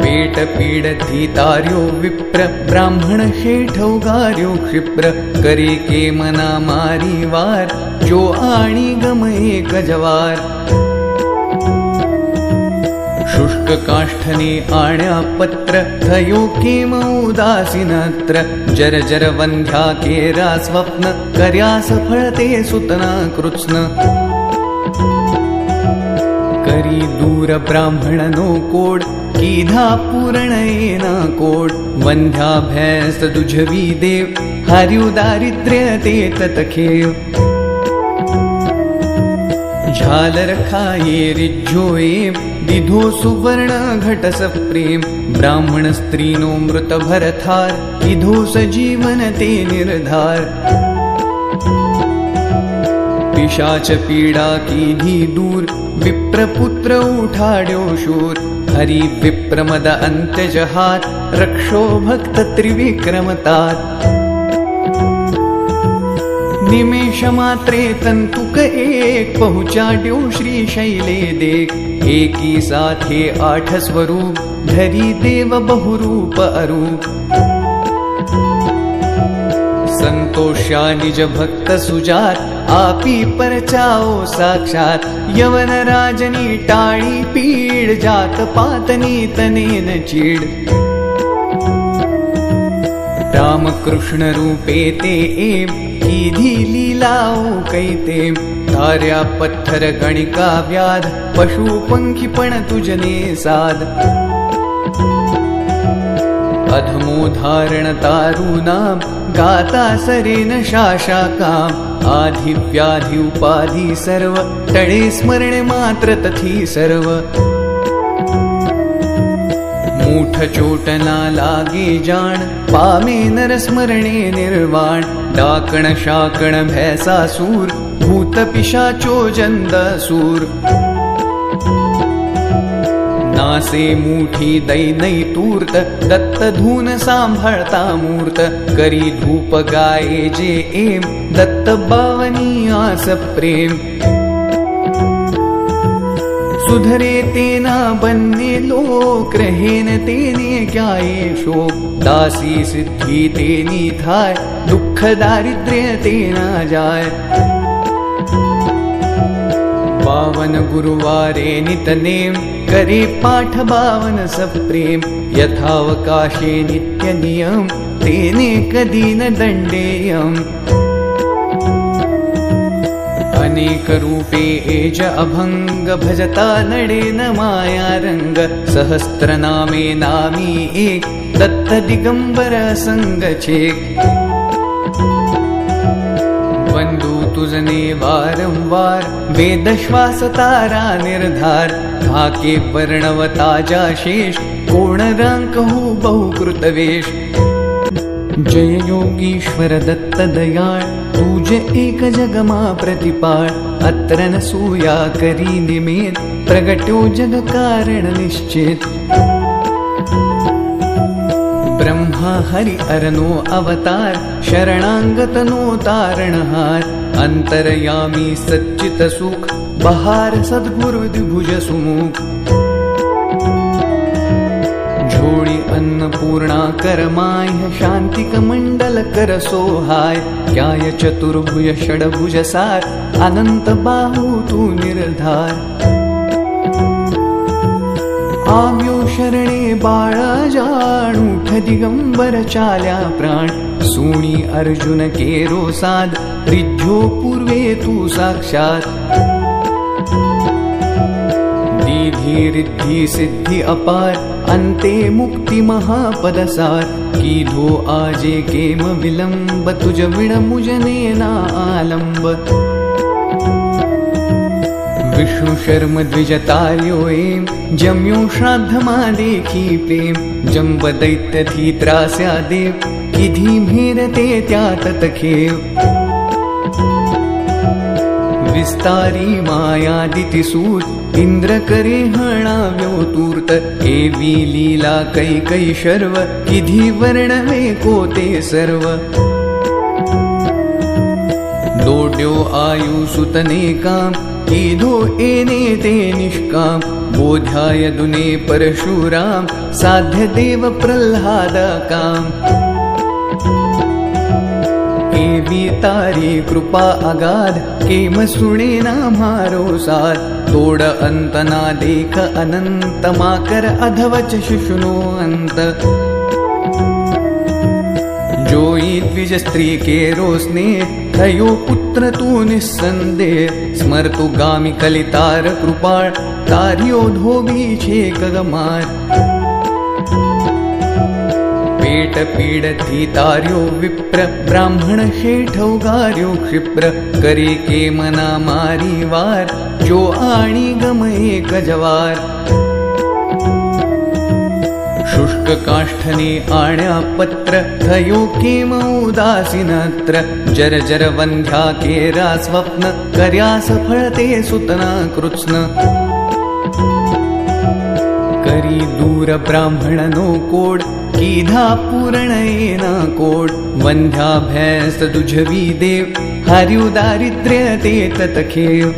S1: पेट पीडथी तार्यो विप्र ब्राह्मण शेठौगार्यो क्षिप्र करे के मना मारी वार जो आणी गम एक जवार शुष्क काष्ठने आण्या पत्र थयो केम उदासीनत्र जर जर वंध्या केरा स्वप्न कर्या सफळते सुतना कृत्स्न करी दूर ब्राह्मणनो कोड कीधा पूरणेना कोड वंध्या भैंस दुझवी देव हर्यु दारिद्र्य ते ततखेव झालर खाये रिज्जोए दिधो सुवर्ण घटस प्रेम ब्राह्मण स्त्रीनो मृत भरथार किधो सजीवन ते निर्धार पिशाच पीड़ा कीधी दूर विप्रपुत्र उठाड्यो शूर हरि विप्रमद अंत्य जहात रक्षो भक्त त्रिविक्रमतात निमेष मात्रे तंतुक एक पहुँचाड्यो श्री शैले देख एकी साथे 8 स्वरूप धरी देव बहुरूप अरूप संतोष्या निज भक्त सुजात आपी परचाओ साक्षात यवन राजनी टाळी पीड जात पातनी तनेन चीड राम कृष्ण रूपे ते एम कीधी लीलाओ कैते तार्या पत्थर गणिका व्याध पशु पंखी पण तुजने साध अधमो धारण तारू नाम गाता सरेन शाशा काम आधि व्याधि उपाधि सर्व टळे स्मरण मात्र तथी सर्व मूठ चोट ना लागे जान पामे नर स्मरणे निर्वाण डाकण शाकण भैसासूर भूत पिशाचो जंदसूर नासे मूठी दैनई तूर्त दत्त धून सांभाळता मूर्त करी धूप गाये जे एम दत्त बावनी आस प्रेम सुधरे तेना बन्ने लोक रहेन तेने क्याये शोक दासी सिद्धि तेनी थाय दुख दारिद्र्य तेना जाय पावन गुरुवारे नितनेम करे पाठ बावन सप्रेम यथावकाशे नित्य नियम तेने कदी न दंडेयम अनेक रूपे एज अभंग भजता नडे न माया रंग सहस्त्र नामे नामी एक दत्त दिगंबर संग छेक वंदू तुझने वारंवार वेद श्वास तारा निर्धार भाके वर्णवता जाशेष कोण रांकहु बहुकृतवेश। जय योगीश्वर दत्त दयाळ तुझ एक जगमा प्रतिपाळ। अत्र न सूया करी निमित प्रगट्यो जग कारण निश्चित। ब्रह्मा हरि अरनो अवतार शरणांगतनो तारणहार। अंतरयामी सच्चित सुख बहार सद्गुरु द्विभुज सुमुख। झोड़ी अन्नपूर्णा करमाय शांतिक मंडल कर सोहाय। क्याय चतुर्भुज षडभुज सार अनंत बाहु तू निर्धार। आव्यो शरणे बाळा जाणूठ दिगंबर चाल्या प्राण। सुणी अर्जुन केरो साध रिज्झो पूर्वे तू साक्षात। दीधी रिद्धि सिद्धि अपार अंते मुक्ति महापदसार। कीधो आजे केम विलंब तुझ विण मुझने ना आलंब। विष्णु शर्म द्विजतार्यो एम जम्यो श्राद्धमा देखी प्रेम। जंब दैत्य थी त्रास्या देव किधी मेरते त्या ततखेव। विस्तारी मायादिति सूत इंद्र करे हणाव्यो तूर्त। एवी लीला कै शर्व किधी वर्णवे कोते सर्व। दोड्यो आयु सुतने काम कीधो एने ते निष्काम। बोध्याय दुने परशुराम साध्य देव प्रह्लाद काम। एवी तारी कृपा अगाध केम सुणे ना मारो साथ। तोड अंत ना देख अनंत माकर अधवच शिशुनो अंत। जोई द्विज स्त्री के रोसने थयो पुत्र तू निस्संदेह। स्मरतु गामी कलितार कृपाळ तारियो धोबी छे कगमार। पेट पीडथी तार्यो विप्र ब्राह्मण शेठ उगार्यो क्षिप्र। करे के मना मारी वार जो आणी गम एक जवार। शुष्क काष्ठने आण्या पत्र थयो केम उदासीनत्र। जर जर वंध्या केरा स्वप्न कर्या सफळते सुतना कृत्स्न। करी दूर ब्राह्मणनो कोड कीधा पूर्ण येना कोड। वंध्या भैंस दुझवी देव हर्यु दारिद्र्य ते ततखेव।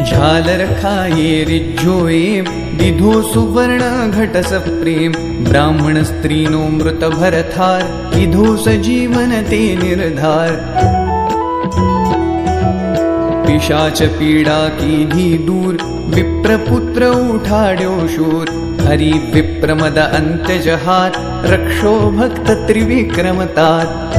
S1: झालर खाये रिज्झो एव दिधो सुवर्ण घटस प्रेम। ब्राह्मण स्त्रीनो मृत भरथार किधो सजीवन ते निर्धार। पिशाच पीड़ा कीधी दूर विप्रपुत्र उठाड्यो शूर। हरि विप्रमद अंत्यजहात रक्षो भक्त त्रिविक्रमतात।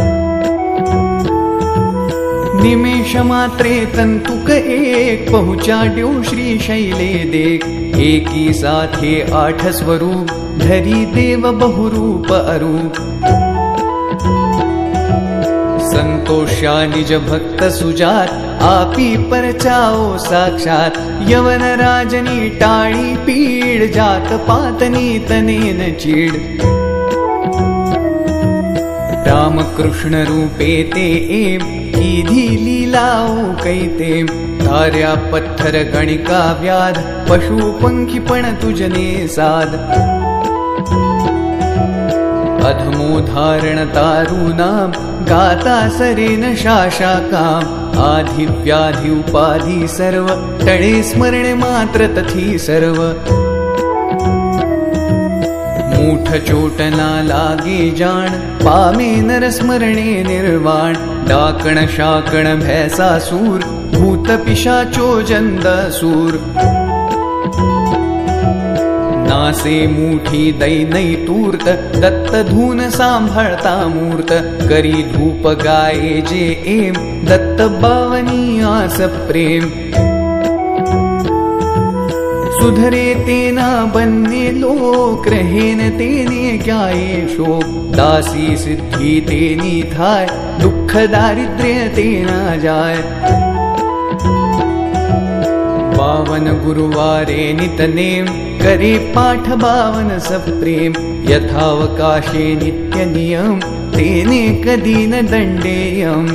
S1: निमेष मात्रे तंतुक एक पहुँचाड्यो श्री शैले देख। एकी साथे 8 स्वरूप धरी देव बहुरूप अरूप। संतोष्या निज भक्त सुजात आपी परचाओ साक्षात। यवन राजनी टाळी पीड जात पातनी तनेन चीड। राम कृष्ण रूपे ते एम कीधी लीलाओ कैते। धार्या पत्थर गणिका व्याध पशु पंखी पण तुझने साध। अधमो धारण तारू नाम गाता सरेन शाशा काम। आधि व्याधि उपाधि सर्व टळे स्मरण मात्र तथी सर्व। मूठ चोट ना लागे जाण पामे नर स्मरणे निर्वाण। डाकण शाकण भैसासूर भूत पिशाचो जंदासूर। नासे मूठी दैनई तूर्त दत्त धून सांभाळता मूर्त। करी धूप गाये जे एम दत्त बावनी आस प्रेम। सुधरे तेना बन्ने लोक रहेन तेने क्याये शोक। दासी सिद्धि तेनी थाय दुख दारिद्र्य तेना जाय। पावन गुरुवारे नितनेम करे पाठ बावन सप्रेम यथावकाशे नित्य नियम तेने कधी न दंडेयम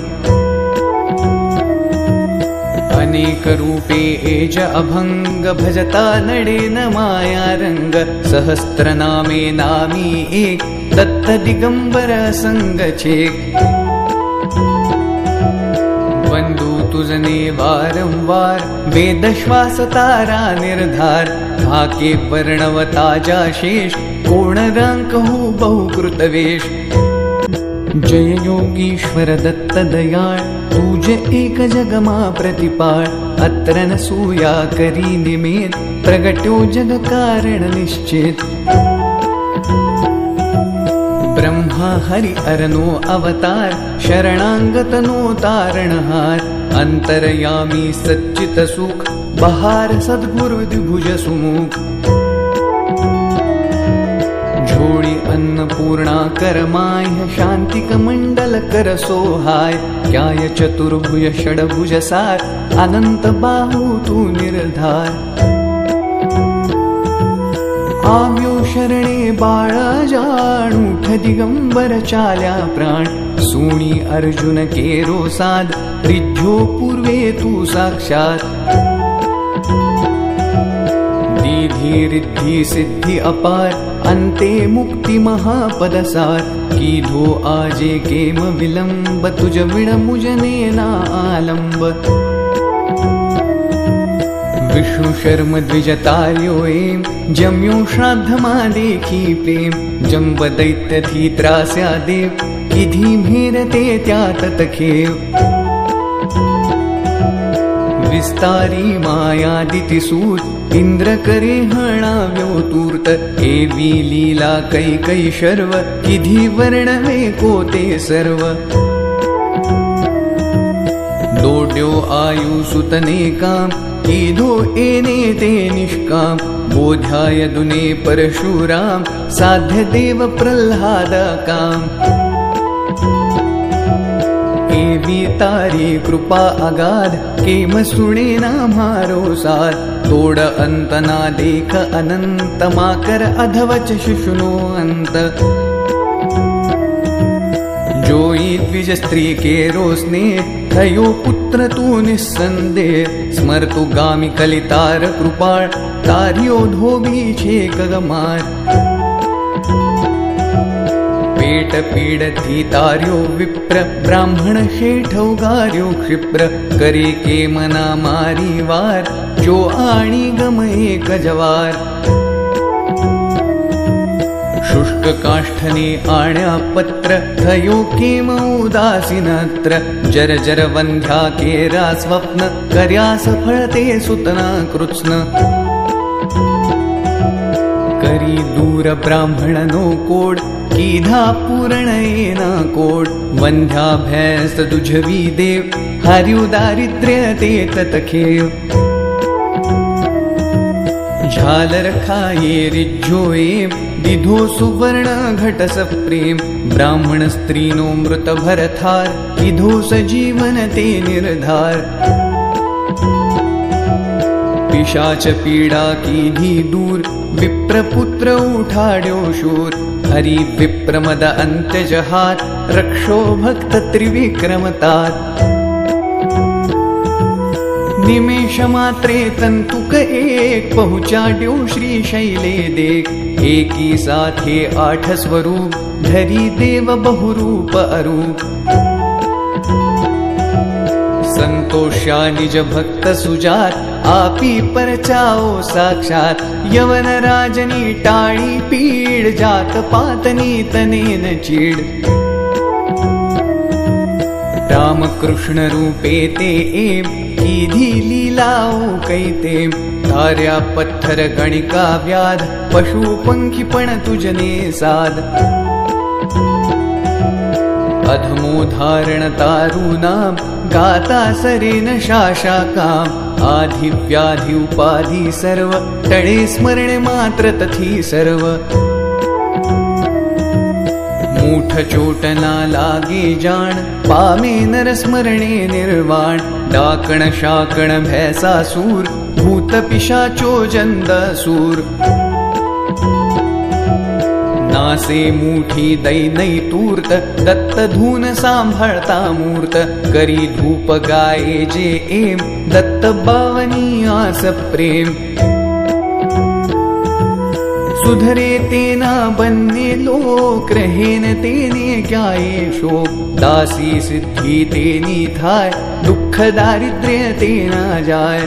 S1: अनेक रूपे एज अभंग भजता नडे न माया रंग सहस्त्र नामे नामी एक दत्त दिगंबर संग छेक वंदू तुझने वारंवार वेद श्वास तारा निर्धार भाके वर्णवता जाशेष कोण रांक हो बहुकृतवेश जय योगीश्वर दत्त दयाळ तुझ एक जगमा प्रतिपाळ अत्र न सूया करी निमित प्रगट्यो जग कारण निश्चित ब्रह्मा हरि अरनो अवतार शरणांगतनो तारणहार अंतरयामी सच्चित सुख बहार सद्गुरु द्विभुज सुमुख झोळी अन्नपूर्णा करमाय शांतिक मंडल कर सोहाय क्याय चतुर्भुज षडभुज सार अनंत बाहू तू निर्धार आव्यो शरणे बाळ जाणूठ दिगंबर चाल्या प्राण सुणी अर्जुन केरो साध रिज्झो पूर्वे तू साक्षात दीधी रिद्धि सिद्धि अपार अंते मुक्ति महापदसार कीधो आजे केम विलंब तुझ विण मुजने ना आलंब विष्णु शर्म द्विजतार्यो एम जम्यो श्राद्धमा देखी प्रेम जंब दैत्य थी त्रास्या देव किधी भेरते त्या ततखेव विस्तारी मायादिति सूत इंद्र करे हणाव्यो तूर्त एवी लीला कै शर्व किधी वर्णवे कोते सर्व दोड्यो आयु सुतने काम कीधो एने ते निष्काम बोध्याय दुने परशुराम साध्य देव प्रह्लाद काम एवी तारी कृपा अगाध केम सुणे ना मारो साथ तोड अंत ना देख अनंत माकर अधवच शिशुनो अंत जोई द्विज स्त्री के रोसने थयो पुत्र तू निस्संदेह स्मरतु गामी कलितार कृपाळ तारियो धोबी छे कगमार पेट पीडथी तार्यो विप्र ब्राह्मण शेठौगार्यो क्षिप्र करे के मना मारी वार जो आणी गम एक जवार शुष्क काष्ठने आण्या पत्र थयो केम उदासीनत्र जर जर वंध्या केरा स्वप्न कर्या सफळते सुतना कृत्स्न करी दूर ब्राह्मणनो कोड कीधा पूर्ण येना कोड वंध्या भैंस दुझवी देव हर्यु दारिद्र्य ते ततखेव झालर खाये रिज्झोए दिधो सुवर्ण घट सप्रेम ब्राह्मण स्त्रीनो मृत भरथार किधो सजीवन ते निर्धार पिशाच पीड़ा कीधी दूर विप्रपुत्र उठाड्यो शूर हरि विप्रमद अंत्य जहात रक्षो भक्त त्रिविक्रमतात निमेष मात्रे तंतुक एक पहुँचाड्यो श्री शैले देख एकी साथे 8 स्वरूप धरी देव बहुरूप अरूप संतोष्या निज भक्त सुजात आपी परचाओ साक्षात यवन राजनी टाळी पीड जात पातनी तनेन चीड राम कृष्ण रूपे ते एम कीधी लीलाओ कैते धार्या पत्थर गणिका व्याध पशु पंखी पण तुझने साध अधमो धारण तारू नाम गाता सरेन शाशा काम आधि व्याधि उपाधि सर्व टळे स्मरण मात्र तथी सर्व मूठ चोट ना लागे जाण पामे नर स्मरणे निर्वाण डाकण शाकण भैसासूर भूत पिशाचो जंदसूर नासे मुठी दैनई तूर्त दत्त धून सांभाळता मूर्त करी धूप गाये जे एम दत्त बावनी आस प्रेम सुधरे तेना बन्ने लोक रहेन तेने क्याये शोक दासी सिद्धि तेनी थाय दुख दारिद्र्य तेना जाय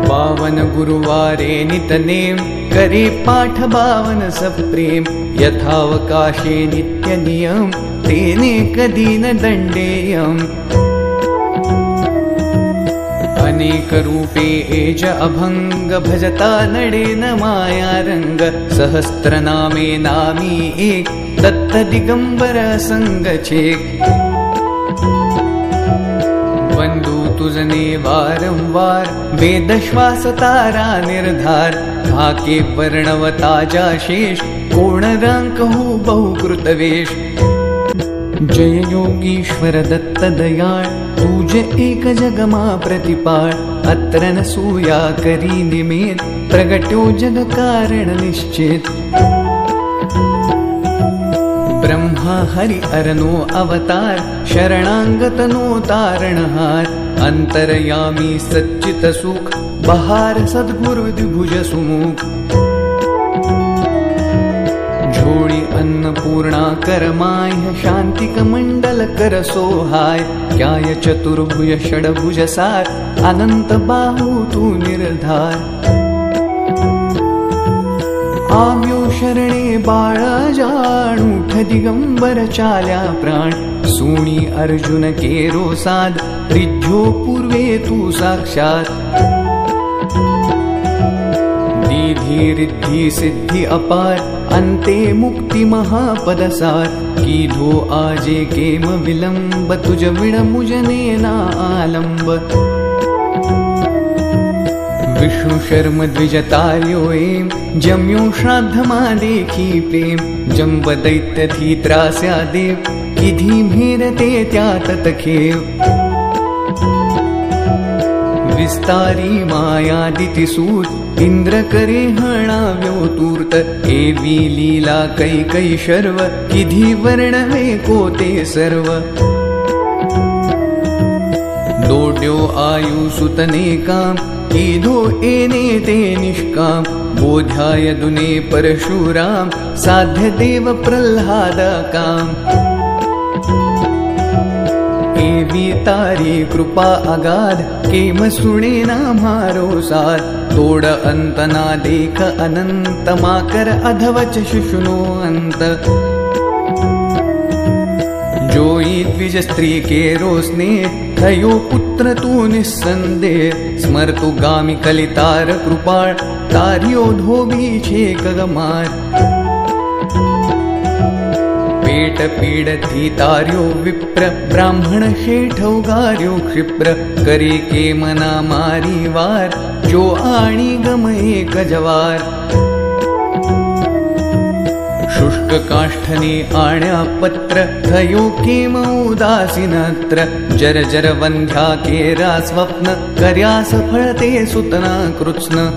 S1: बावन गुरुवारे नितनेम करे पाठ बावन सप्रेम यथावकाशे नित्य नियम तेने कदी न दंडेयम अनेक रूपे एज अभंग भजता नडे न माया रंग सहस्त्र नामे नामी एक दत्त दिगंबर संग छेक बंधु तुझने वारंवार वेद श्वास तारा निर्धार भाके वर्णवता जाशेष कोण रांक हो बहुकृतवेश जय योगीश्वर दत्त दयाळ तुझ एक जगमा प्रतिपाळ अत्र न सूया करी निमित प्रगट्यो जग कारण निश्चित ब्रह्मा हरि अरनो अवतार शरणांगतनो तारणहार अंतरयामी सच्चित सुख बहार सद्गुरु द्विभुज सुमुख झोळी अन्नपूर्णा करमाय शांतिक मंडल कर सोहाय क्याय चतुर्भुज षडभुज सार अनंत बाहू तू निर्धार आम्यो शरणे बाळा जाणूठ दिगंबर चाल्या प्राण सुणी अर्जुन केरो साध रिज्झो पूर्वे तू साक्षात दीधी रिद्धि सिद्धि अपार अंते मुक्ति महापदसार कीधो आजे केम विलंब तुझ विण मुजने ना आलंब विष्णु शर्म द्विजतार्यो एम जम्यो श्राद्धमा देखी प्रेम जंब दैत्य थी त्रास्या देव किधी भेरते त्यात तखेव विस्तारी मायादिति सूत इंद्र करे हणाव्यो तूर्त एवी लीला कै शर्व किधी वर्णवे कोते सर्व दोड्यो आयु सुतने काम कीधो एने ते निष्काम बोध्याय दुने परशुराम साध्य देव प्रह्लाद काम एवी तारी कृपा अगाध केम सुणे ना मारो साथ तोड अंत ना देख अनंत माकर अधवच शुशुनो अंत जोई द्विज स्त्री के रोसने थयो पुत्र तू निस्संदेह स्मरतु गामी कलितार कृपाळ तारियो धोबी छे कगमार पेट पीडथी तार्यो विप्र ब्राह्मण शेठौगार्यो क्षिप्र करे के मना मारी वार जो आणी गमये कजवार शुष्क काष्ठने आण्या पत्र थयो केम उदासीनत्र जर जर वंध्या केरा स्वप्न कर्या सफळते सुतना कृत्स्न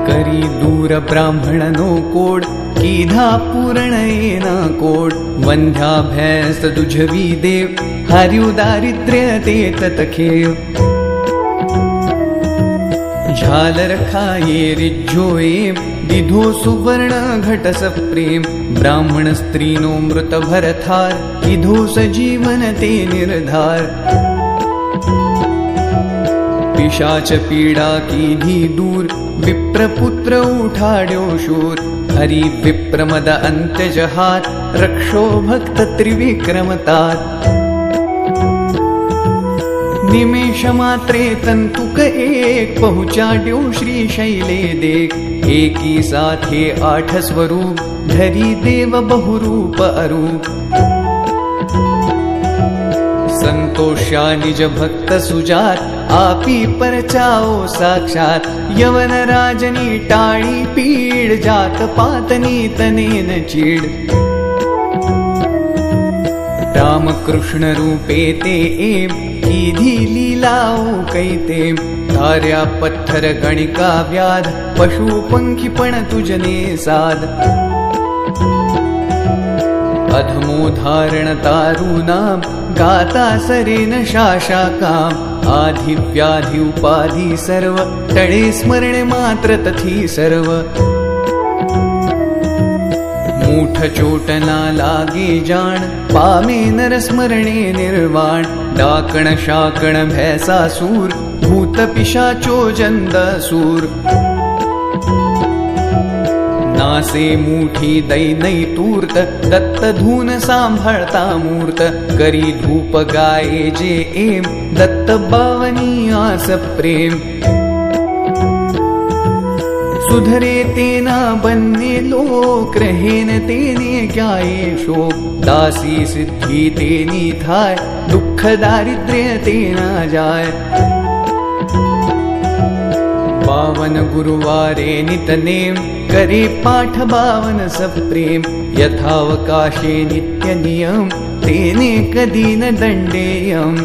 S1: करी दूर ब्राह्मणनो कोड कीधा पूर्ण येना कोड वंध्या भैंस दुझवी देव हर्यु दारिद्र्य ते ततखेव झालर खाये रिज्झोए दिधो सुवर्ण घटस प्रेम ब्राह्मण स्त्रीनो मृत भरथार किधो सजीवन ते निर्धार पिशाच पीड़ा कीधी दूर विप्रपुत्र उठाड्यो शूर हरि विप्रमद अंत्य जहात रक्षो भक्त त्रिविक्रमतात निमेष मात्रे तंतुक एक पहुँचाड्यो श्री शैले देख एकी साथे 8 स्वरूप धरी देव बहुरूप अरूप संतोष्या निज भक्त सुजात आपी परचाओ साक्षात यवन राजनी टाळी पीड जात पातनी तनेन चीड रामकृष्ण रूपे ते एम कीधी लीलाओ कैते धार्या पत्थर गणिका व्याध पशु पंखी पण तुझने साध अधमो धारण तारू नाम गाता सरेन शाशाकाम आधि व्याधि उपाधि सर्व तळे स्मरण मात्र तथी सर्व मूठ चोटना लागे जाण पामे नर स्मरणे निर्वाण डाकण शाकण भैसासूर भूत पिशाचो जंदसूर नासे मूठी दैनई तूर्त दत्त धून सांभाळता मूर्त करी धूप गाये जे एम दत्त बावनी आस प्रेम सुधरे तेना बन्ने लोक रहेन तेने क्याये शोक दासी सिद्धि तेनी थाय दुख दारिद्र्य तेना जाय बावन गुरुवारे नितनेम करे पाठ बावन सप्रेम यथावकाशे नित्य नियम तेने कदी न दंडेयम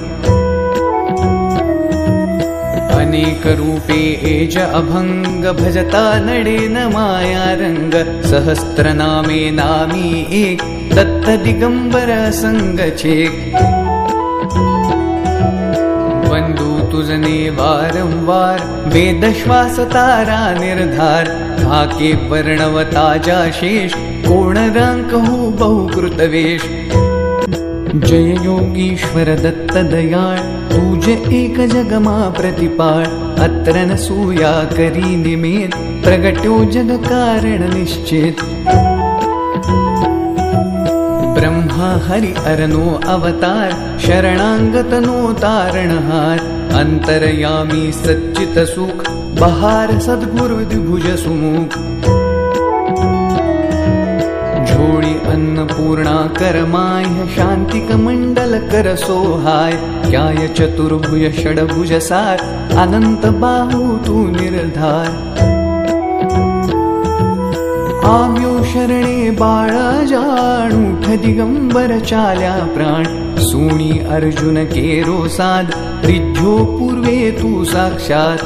S1: अनेक रूपे एज अभंग भजता नडे न माया रंग सहस्त्र नामे नामी एक दत्त दिगंबर संग छेक बंधु तुझने वारंवार वेद श्वास तारा निर्धार हाके वर्णवता जा शेष कोण रांक हो बहुकृतवेश जय योगीश्वर दत्त दयाळ तुझ एक जगमा प्रतिपाळ अत्र न सूया करी निमित प्रगट्यो जग कारण निश्चित ब्रह्मा हरि अरनो अवतार शरणांगतनो तारणहार अंतरयामी सच्चित सुख बहार सद्गुरु द्विभुज सुमुख झोळी अन्नपूर्णा करमाय शांतिक मंडल कर सोहाय क्याय चतुर्भुज षडभुज सार अनंत बाहू तू निर्धार आव्यो शरणे बाळा जाणूठ दिगंबर चाल्या प्राण सुणी अर्जुन केरो साध रिज्झो पूर्वे तू साक्षात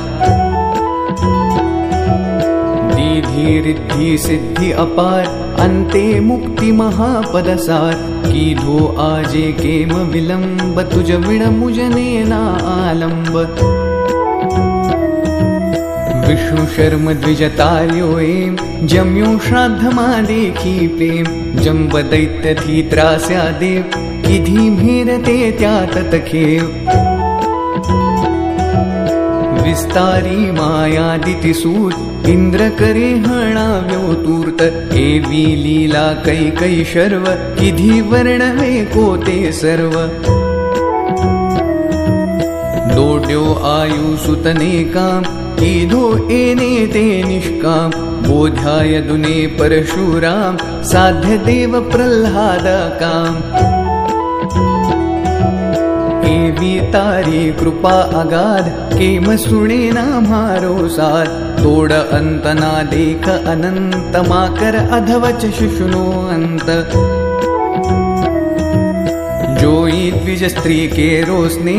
S1: दीधी रिद्धि सिद्धि अपार अंते मुक्ति महापदसार कीधो आजे केम विलंब तुझ विण मुजने ना आलंब विष्णु शर्म द्विजतार्यो एम जम्यो श्राद्धमा देखी प्रेम जंब दैत्य थी त्रास्या देव किधी भेरते त्यात तखेव विस्तारी मायादिति सूत इंद्र करे हणाव्यो तूर्त एवी लीला कै शर्व किधी वर्णवे कोते सर्व दोड्यो आयु सुतने काम कीधो एने ते निष्काम बोध्याय दुने परशुराम साध्य देव प्रह्लाद काम एवी तारी कृपा अगाध केम सुणे ना मारो साथ तोड अंत ना देख अनंत माकर अधवच शुशुनो अंत जोई द्विज स्त्री के रोसने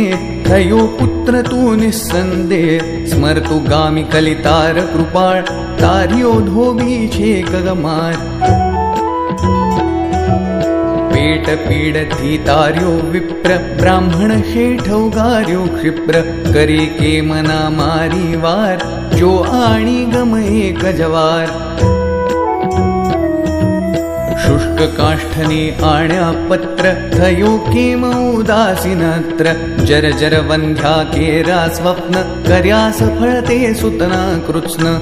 S1: थयो पुत्र तू निस्संदेह स्मरतु गामी कलितार कृपाळ तारियो धोबी छे कगमार पेट पीडथी तार्यो विप्र ब्राह्मण शेठौगार्यो क्षिप्र करे के मना मारी वार जो आणी गम एक जवार शुष्क काष्ठने आण्या पत्र थयो केम उदासीनत्र जर जर वंध्या केरा स्वप्न कर्या सफळते सुतना कृत्स्न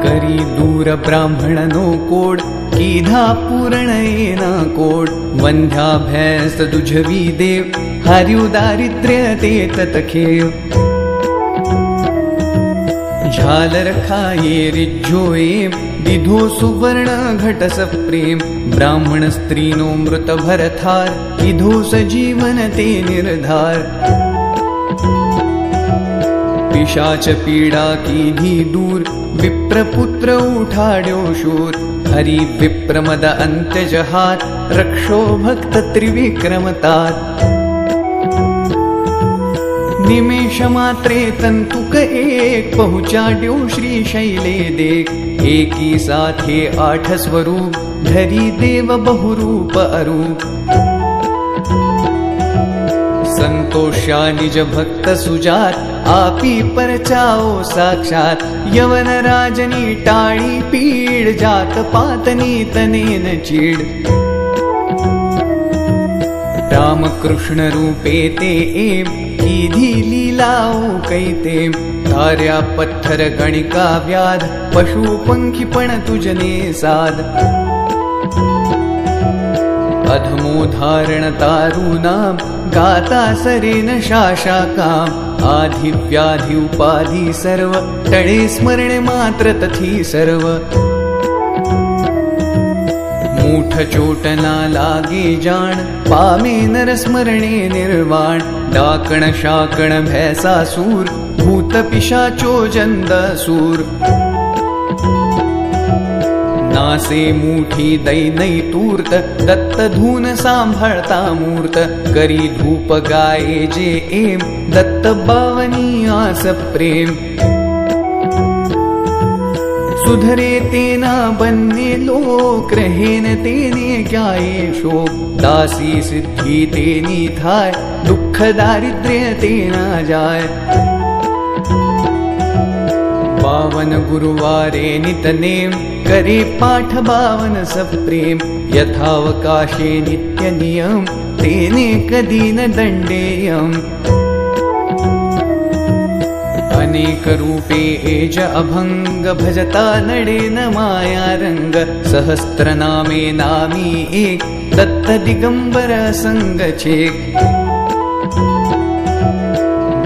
S1: करी दूर ब्राह्मणनो कोड कीधा पूर्ण येना कोड वंध्या भैंस दुझवी देव हर्यु दारिद्र्य ते ततखेव झालर खाये रिज्झोए दिधो सुवर्ण घटस प्रेम ब्राह्मण स्त्रीनो मृत भरथार किधो सजीवन ते निर्धार पिशाच पीड़ा कीधी दूर, विप्रपुत्र उठाड्यो शूर। हरि विप्रमद अंत्यजहात, रक्षो भक्त त्रिविक्रमतात। निमेष मात्रे तंतुक एक, पहुँचाड्यो श्री शैले देख। एकी साथे 8 स्वरूप, धरी देव बहुरूप अरूप। संतोष्या निज भक्त सुजात, आपी परचाओ साक्षात। यवन राजनी टाळी पीड, जात पातनी तनेन चीड। राम कृष्ण रूपे ते एम, कीधी लीलाओ कैते। धार्या पत्थर गणिका व्याध, पशु पंखी पण तुजने साध। अधमो धारण तारुनाम, गाता सरेन शाशाकाम। आधि व्याधि उपाधि सर्व, टळे स्मरणे मात्र तथी सर्व। मूठ चोट ना लागे जाण, पामे नर स्मरणे निर्वाण। डाकण शाकण भैसासूर, भूत पिशाचो जंदसूर। नासे मूठी दैनई तूर्त, दत्त धून सांभाळता मूर्त। करी धूप गाये जे एम, दत्त बावनी आस प्रेम। सुधरे तेना बन्ने लोक, रहेन तेने क्याये शोक। दासी सिद्धि तेनी थाय, दुख दारिद्र्य तेना जाय। पावन गुरुवारे नितनेम, करे पाठ 52 सप्रेम। यथावकाशे नित्य नियम, तेने कधी न दंडेयम। अनेक रूपे एज अभंग, भजता नडे न माया रंग। सहस्त्र नामे नामी एक, दत्त दिगंबर संग छेक।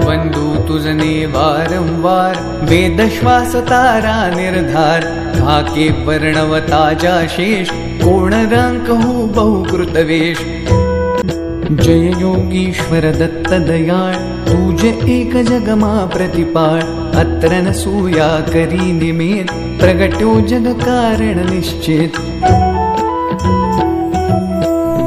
S1: बंधु तुझने वारंवार, वेद श्वास तारा निर्धार। धाके वर्णवता जाशेष, कोण रांक हो बहुकृतवेश। जय योगीश्वर दत्त दयाळ, तुझ एक जगमा प्रतिपाळ। अत्र न सूया करी निमित, प्रगट्यो जग कारण निश्चित।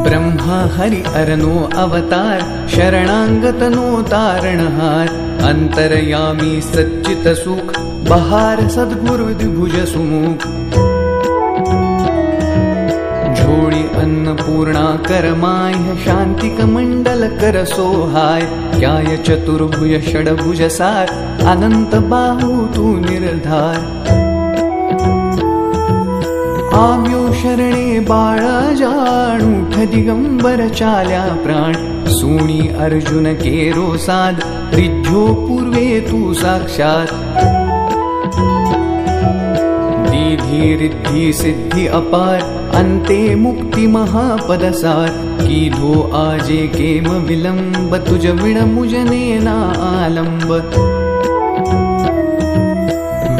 S1: ब्रह्मा हरि अरनो अवतार, शरणांगतनो तारणहार। अंतरयामी सच्चित सुख, बहार सद्गुरु द्विभुज सुमुख। झोळी अन्नपूर्णा करमाय, शांतिक मंडल कर सोहाय। क्याय चतुर्भुज षडभुज सार, अनंत बाहू तू निर्धार। आव्यो शरणे बाळा जाण, उठ दिगंबर चाल्या प्राण। सुणी अर्जुन केरो साध, रिज्झो पूर्वे तू साक्षात। दीधी रिद्धि सिद्धि अपार, अंते मुक्ति महापदसार। कीधो आजे केम विलंब, तुझ विण मुजने ना आलंब।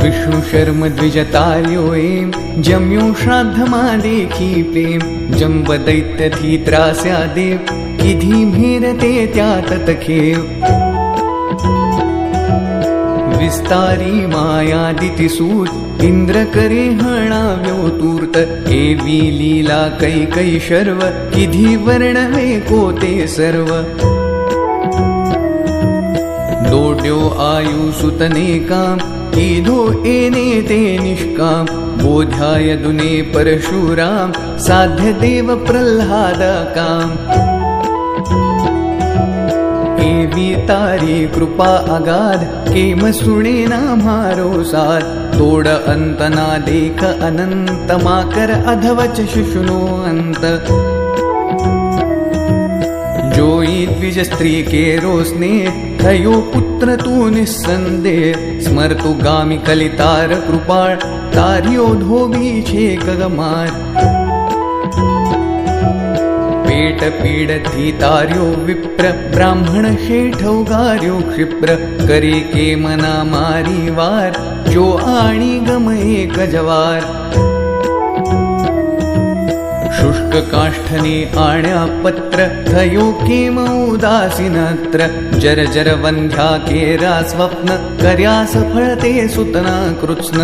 S1: विष्णु शर्म द्विजतार्यो एम, जम्यो श्राद्धमा देखी प्रेम। जंब दैत्य थी त्रास्या देव, किधी भेरते त्यात तखेव। विस्तारी मायादिति सूत, इंद्र करे हणाव्यो तूर्त। एवी लीला कैकई शर्व, किधी वर्णवे कोते सर्व। दोड्यो आयु सुतने काम, कीधो एने ते निष्काम। बोध्याय दुने परशुराम, साध्य देव प्रह्लाद काम। एवी तारी कृपा अगाध, केम सुणे ना मारो साथ। तोड अंत ना देख अनंत, माकर अधवच शुशुनो अंत। जोई द्विज स्त्री केरो स्नेह, थयो पुत्र तू निस्संदेह। स्मर्तु गामी कलितार कृपाळ, तार्यो धोबी छे कगमार। पेट पीडथी तार्यो विप्र, ब्राह्मण शेठौगार्यो क्षिप्र। करे के मना मारी वार, जो आणी गम एक जवार। शुष्ककाष्ठने आण्या पत्र थयो केम उदासीनत्र जर जर वंध्या केरा स्वप्न कर्यास फळते सुतना कृत्स्न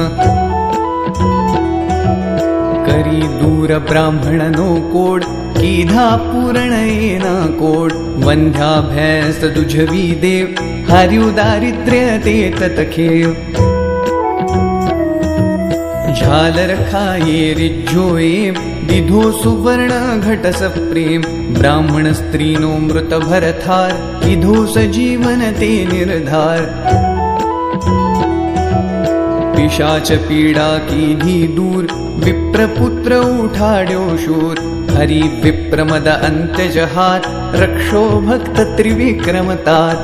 S1: करी दूर ब्राह्मणनो कोड कीधा पूर्ण येना कोड वंध्या भैंस दुझवी देव हार्यु दारिद्र्य ते ततखेव झालर खाये रिज्जोये दिधो सुवर्ण घटस प्रेम ब्राह्मण स्त्रीनो मृत भरथार किधो सजीवन ते निर्धार पिशाच पीड़ा कीधी दूर विप्रपुत्र उठाड्यो शूर हरि विप्रमद अंत्य जहात रक्षो भक्त त्रिविक्रमतात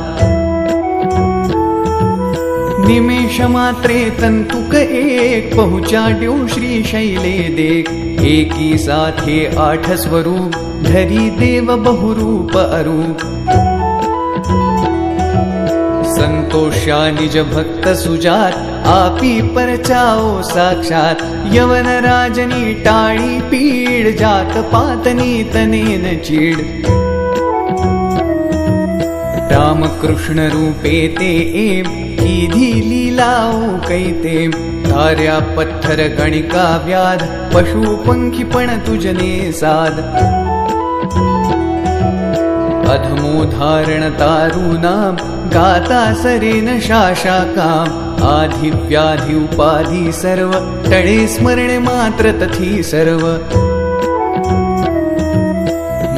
S1: निमेष मात्रे तंतुक एक पहुँचाड्यो श्री शैले देख एकी साथे 8 स्वरूप धरी देव बहुरूप अरूप संतोष्या निज भक्त सुजात आपी परचाओ साक्षात यवन राजनी टाळी पीड जात पातनी तनेन चीड राम कृष्ण रूपे ते एम कीधी लीलाओ कैते धार्या पत्थर गणिका व्याध पशु पंखी पण तुजने साध अधमो धारण तारुनाम गाता सरेन शाशाकाम आधि व्याधि उपाधि सर्व टळे स्मरण मात्र तथी सर्व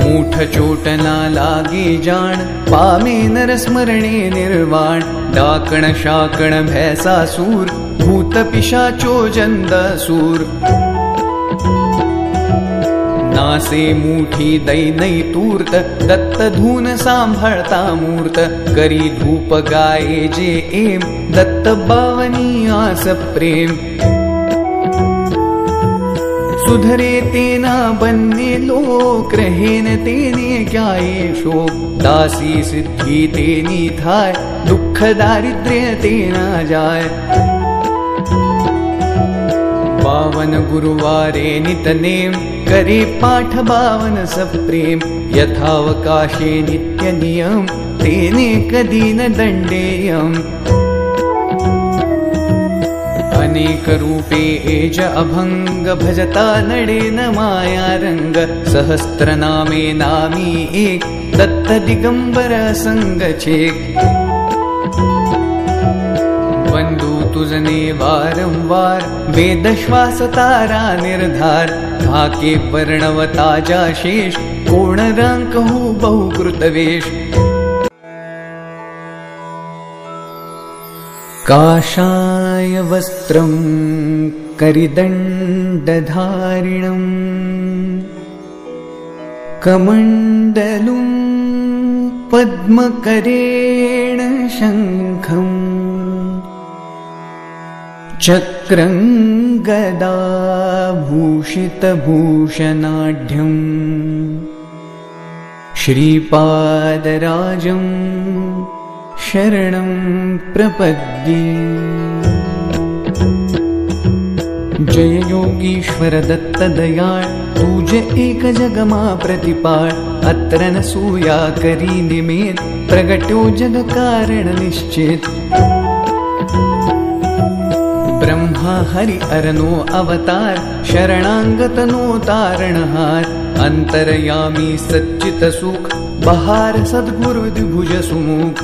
S1: मूठ चोट ना लागे जाण पामे नर स्मरणे निर्वाण डाकण शाकण भैसासूर भूत पिशाचो जंदसूर नासे मूठी दैनई तूर्त दत्त धून सांभाळता मूर्त करी धूप गाये जे एम दत्त बावनी आस प्रेम सुधरे तेना बन्ने लोक रहेन तेने क्याये शोक दासी सिद्धि तेनी थाय दुख दारिद्र्य तेना जाय पावन गुरुवारे नितनेम करे पाठ बावन सप्रेम यथावकाशे नित्य नियम तेने कदी न दंडेयम अनेक रूपे एज अभंग भजता नडे न माया रंग सहस्त्र नामे नामी एक दत्त दिगंबर संग छेक वंदू तुझने वारंवार वेद श्वास तारा निर्धार धाके वर्णवता जाशेष कोण रांक हो बहुकृतवेश काषाय वस्त्रं करिदण्डधारिणं कमण्डलुं पद्मकरेण शङ्खं चक्रं गदाभूषितभूषणाढ्यं श्रीपादराजं शरणं प्रपद्ये। जय योगीश्वर दत्त दयाळ तुझ एक जगमा प्रतिपाळ अत्र न सूया करी निमेत प्रगट्यो जग कारण निश्चित ब्रह्मा हरि अरनो अवतार शरणांगतनो तारणहार अंतरयामी सच्चित सुख बहार सद्गुरु द्विभुज सुमुख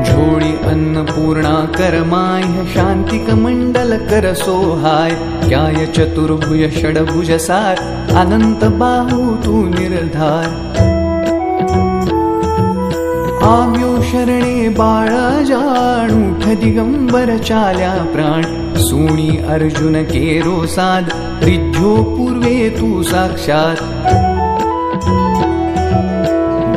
S1: झोड़ी अन्नपूर्णा करमाय शांतिक मंडल कर सोहाय क्याय चतुर्भुज षडभुज सार अनंत बाहु तू निर्धार आव्यो शरणे बाळा जाणूठ दिगंबर चाल्या प्राण सुणी अर्जुन केरो साध रिज्जो पूर्वे तू साक्षात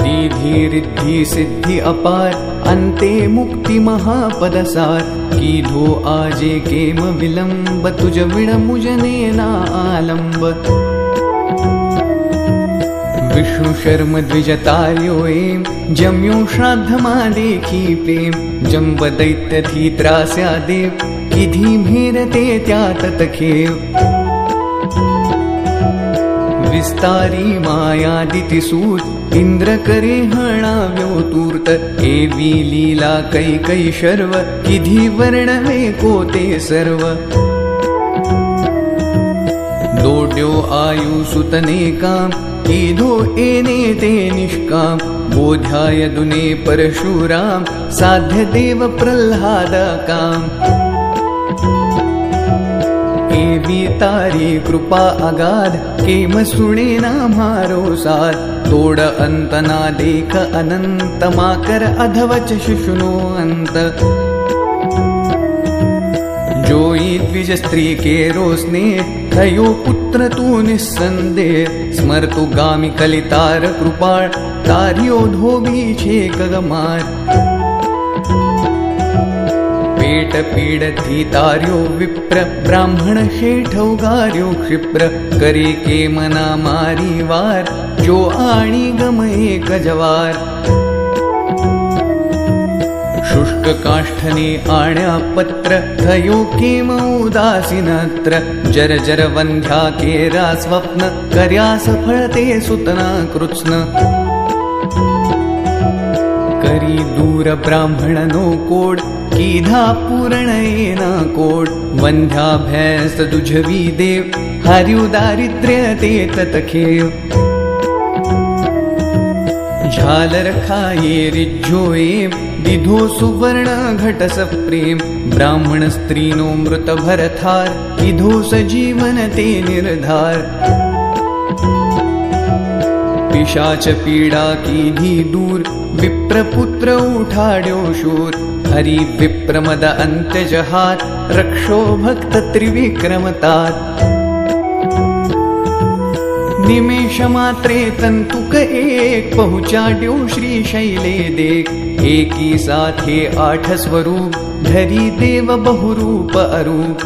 S1: दीधी रिद्धि सिद्धि अपार अंते मुक्ति महापदसार कीधो आजे केम विलंब तुझ विण मुजने ना आलंब विष्णु शर्म द्विजतार्यो एम जम्यो श्राद्धमा देखी प्रेम जंब दैत्य थी त्रास्या देव किधी भेरते त्या ततखेव विस्तारी मायादितिसूत इंद्र करे हणाव्यो तूर्त एवी लीला कै शर्व किधी वर्णवे कोते सर्व दोड्यो आयु सुतने काम कीधो एने ते निष्काम बोध्याय दुने परशुराम साध्य देव प्रह्लाद काम एवी तारी कृपा अगाध केम सुणे ना मारो साथ तोड़ अंत ना देख अनंत माकर अधवच शिशुनो अंत जोई द्विज स्त्री के रोसने थयो पुत्र तू निस्संदेह स्मर्तु गामी कलितार कृपाळ तारियो धोबी छे कगमार पेट पीडथी तार्यो विप्र ब्राह्मण शेठौगार्यो क्षिप्र करे के मना मारी वार जो आणी गमये कजवार शुष्क काष्ठने आण्या पत्र थयो केम उदासीनत्र जर जर वंध्या केरा स्वप्न कर्या सफळते सुतना कृत्स्न करी दूर ब्राह्मणनो कोड कीधा पूर्ण येना कोड वंध्या भैंस दुझवी देव हर्यु दारिद्र्य ते ततखेव झालर खाये रिज्जोए दिधो सुवर्ण घटस प्रेम ब्राह्मण स्त्रीनो मृत भरथार किधो सजीवन ते निर्धार पिशाच पीड़ा कीधी दूर विप्रपुत्र उठाड्यो शूर हरि विप्रमद अंत्यजहात रक्षो भक्त त्रिविक्रमतात निमेष मात्रे तंतुक एक पहुँचाड्यो श्री शैले देख एकी साथे 8 स्वरूप धरी देव बहुरूप अरूप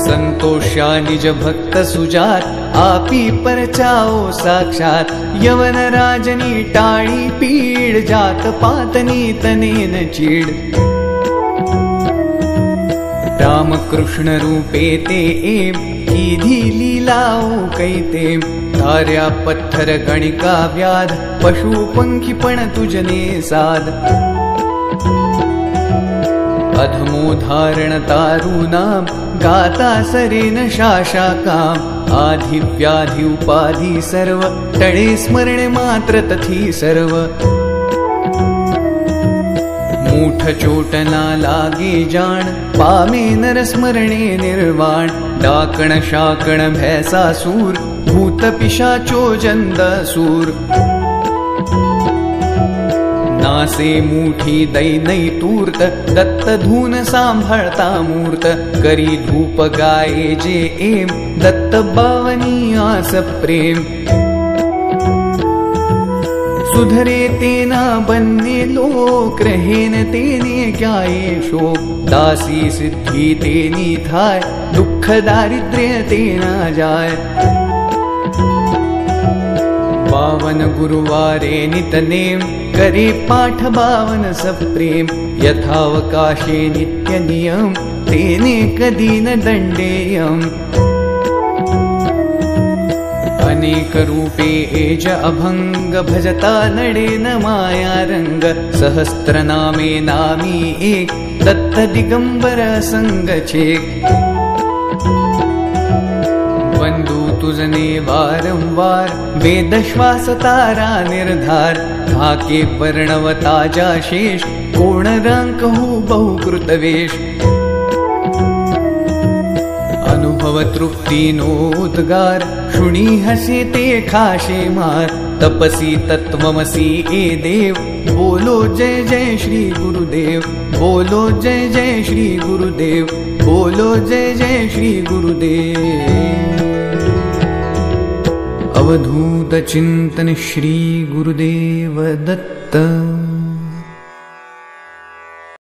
S1: संतोष्या निज भक्त सुजात आपी परचाओ साक्षात यवन राजनी टाळी पीड जात पातनी तनेन चीड राम कृष्ण रूपे ते एम कीधी लीलाओ कैते धार्या पत्थर गणिका व्याध पशु पंखी पण तुजने साध अधमो धारण तारू नाम गाता सरेन शाशा काम आधि व्याधि उपाधि सर्व टळे स्मरण मात्र तथी सर्व मूठ चोट ना लागे जान पामे नर स्मरणे निर्वाण डाकण शाकण भैसासूर भूत पिशाचो जंदसूर नासे मूठी दैनई तूर्त दत्त धून सांभाळता मूर्त करी धूप गाये जे एम दत्त बावनी आस प्रेम सुधरे तेना बन्ने लोक रहेन तेने क्याये शोक दासी सिद्धि तेनी थाय दुख दारिद्र्य तेना जाय बावन गुरुवारे नितनेम करे पाठ बावन सप्रेम यथावकाशे नित्य नियम तेने कदी न दंडेयम अनेक रूपे एज अभंग भजता नडे न माया रंग सहस्त्र नामे नामी एक दत्त दिगंबर संग छेक बंधु तुझने वारंवार वेद श्वास तारा निर्धार धाके वर्णवता जा शेष कोण रांक हो बहुकृतवेश अनुभव तृप्ति नोद्गार शुणी हसे ते खाशे मार तपसी तत्वमसी ए देव बोलो जय जय श्री गुरुदेव बोलो जय जय श्री गुरुदेव बोलो जय जय श्री गुरुदेव अवधूत चिंतन श्री गुरुदेव दत्त।